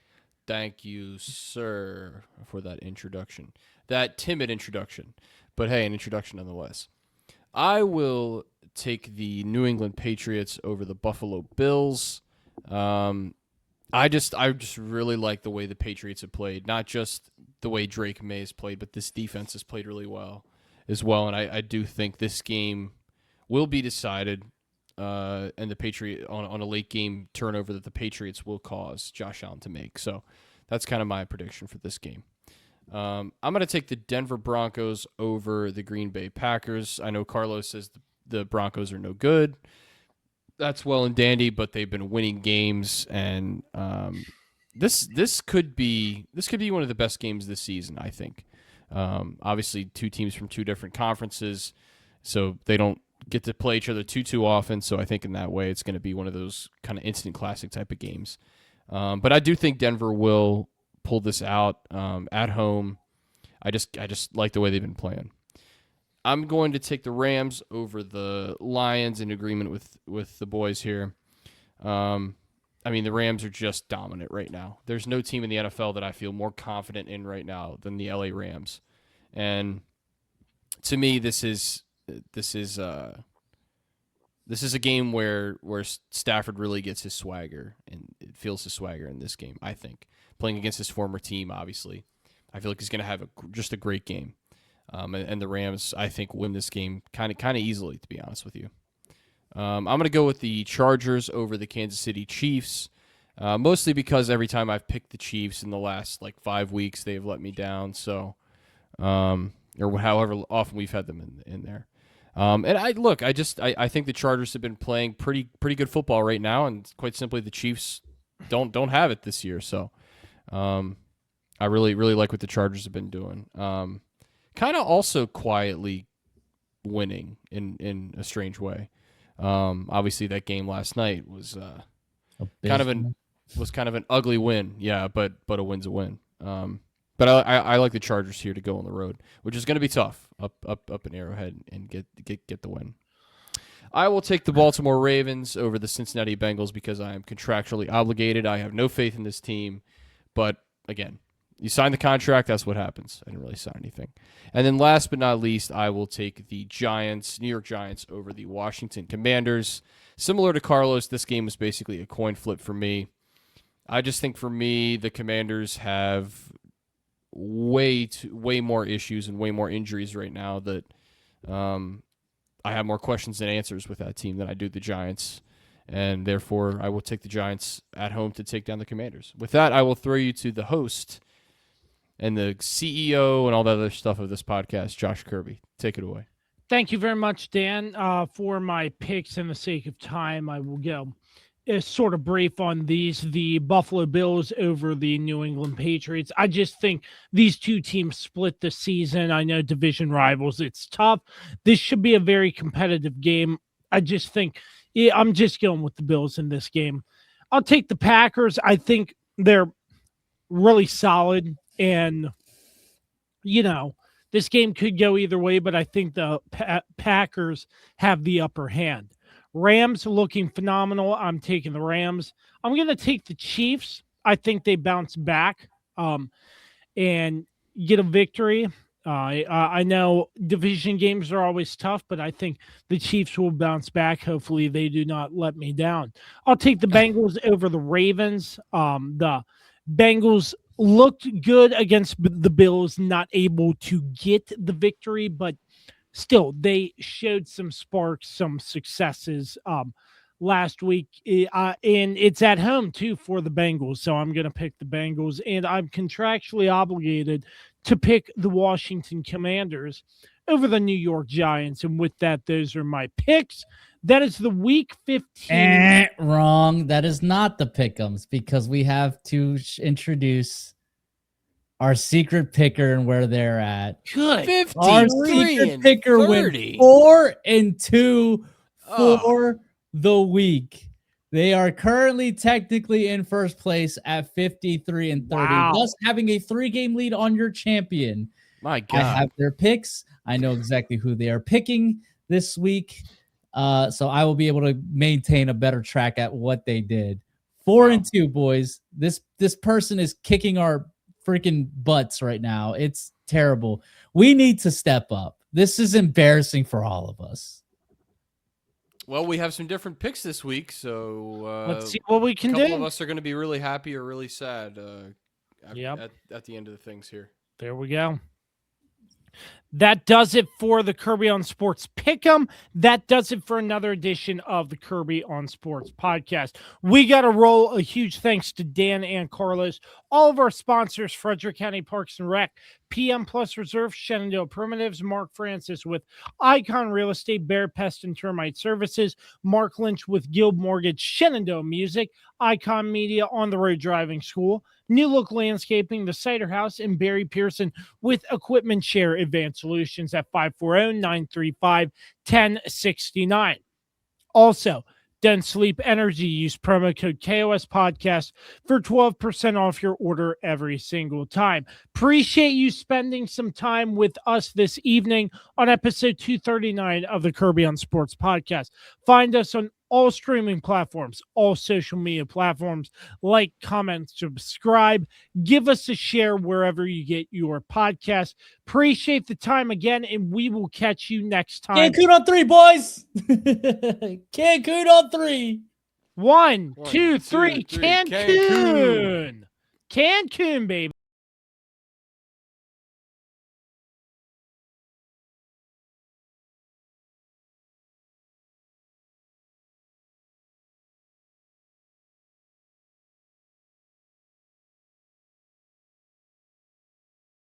Thank you, sir, for that introduction. That timid introduction, but hey, an introduction nonetheless. I will take the New England Patriots over the Buffalo Bills. I just really like the way the Patriots have played, not just the way Drake May has played, but this defense has played really well as well. And I do think this game will be decided, and the Patriot on a late game turnover that the Patriots will cause Josh Allen to make. So that's kind of my prediction for this game. I'm going to take the Denver Broncos over the Green Bay Packers. I know Carlos says the Broncos are no good. That's well and dandy, but they've been winning games, and this could be one of the best games this season, I think. Obviously, two teams from two different conferences, so they don't get to play each other too often. So I think in that way, it's going to be one of those kind of instant classic type of games. But I do think Denver will pull this out at home. I just like the way they've been playing. I'm going to take the Rams over the Lions in agreement with the boys here. I mean, the Rams are just dominant right now. There's no team in the NFL that I feel more confident in right now than the LA Rams. And to me, this is a game where Stafford really gets his swagger, and it feels his swagger in this game, I think. Playing against his former team, obviously. I feel like he's going to have just a great game. And the Rams, I think, win this game kind of easily, to be honest with you. I'm going to go with the Chargers over the Kansas City Chiefs, mostly because every time I've picked the Chiefs in the last 5 weeks, they've let me down. So, or however often we've had them in there. And I think the Chargers have been playing pretty good football right now, and quite simply, the Chiefs don't have it this year. So, I really like what the Chargers have been doing. Kind of also quietly winning in a strange way. Obviously, that game last night was kind of an ugly win. Yeah, but a win's a win. But I like the Chargers here to go on the road, which is going to be tough up in Arrowhead and get the win. I will take the Baltimore Ravens over the Cincinnati Bengals because I am contractually obligated. I have no faith in this team, but again, you sign the contract, that's what happens. I didn't really sign anything. And then last but not least, I will take the New York Giants over the Washington Commanders. Similar to Carlos, this game was basically a coin flip for me. I just think for me, the Commanders have way more issues and way more injuries right now that I have more questions than answers with that team than I do the Giants. And therefore, I will take the Giants at home to take down the Commanders. With that, I will throw you to the host and the CEO and all that other stuff of this podcast, Josh Kirby. Take it away. Thank you very much, Dan. For my picks, in the sake of time, I will go sort of brief on these. The Buffalo Bills over the New England Patriots. I just think these two teams split the season. I know division rivals, it's tough. This should be a very competitive game. I just think I'm just going with the Bills in this game. I'll take the Packers. I think they're really solid. And, this game could go either way, but I think the Packers have the upper hand. Rams looking phenomenal. I'm taking the Rams. I'm going to take the Chiefs. I think they bounce back and get a victory. I know division games are always tough, but I think the Chiefs will bounce back. Hopefully they do not let me down. I'll take the Bengals over the Ravens. The Bengals looked good against the Bills, not able to get the victory, but still they showed some sparks, some successes last week. And it's at home too for the Bengals. So I'm going to pick the Bengals, and I'm contractually obligated to pick the Washington Commanders over the New York Giants. And with that, those are my picks. That is the Week 15. Wrong. That is not the pick'ems, because we have to introduce our secret picker and where they're at. Good. 53 Our secret picker 30. went 4-2 for the week. They are currently technically in first place at 53-30, thus having a 3-game lead on your champion. My God. I have their picks. I know exactly who they are picking this week. So I will be able to maintain a better track at what they did. 4-2, boys. This person is kicking our freaking butts right now. It's terrible. We need to step up. This is embarrassing for all of us. Well, we have some different picks this week, so let's see what we can do. A couple of us are going to be really happy or really sad at the end of the things here. There we go. That does it for the Kirby on Sports Pick'em. That does it for another edition of the Kirby on Sports podcast. We got to roll a huge thanks to Dan and Carlos, all of our sponsors, Frederick County Parks and Rec, PM Plus Reserve, Shenandoah Primitives, Mark Francis with Icon Real Estate, Bear Pest and Termite Services, Mark Lynch with Guild Mortgage, Shenandoah Music, Icon Media, On the Road Driving School, New Look Landscaping, The Cider House, and Barry Pearson with Equipment Share Advanced Solutions at 540-935-1069. Also, Den Sleep Energy. Use promo code KOS Podcast for 12% off your order every single time. Appreciate you spending some time with us this evening on episode 239 of the Kirby on Sports podcast. Find us on all streaming platforms, all social media platforms. Like, comment, subscribe. Give us a share wherever you get your podcast. Appreciate the time again, and we will catch you next time. Cancun on 3, boys. Cancun on 3. 1, 2, 3. Cancun. Cancun, baby.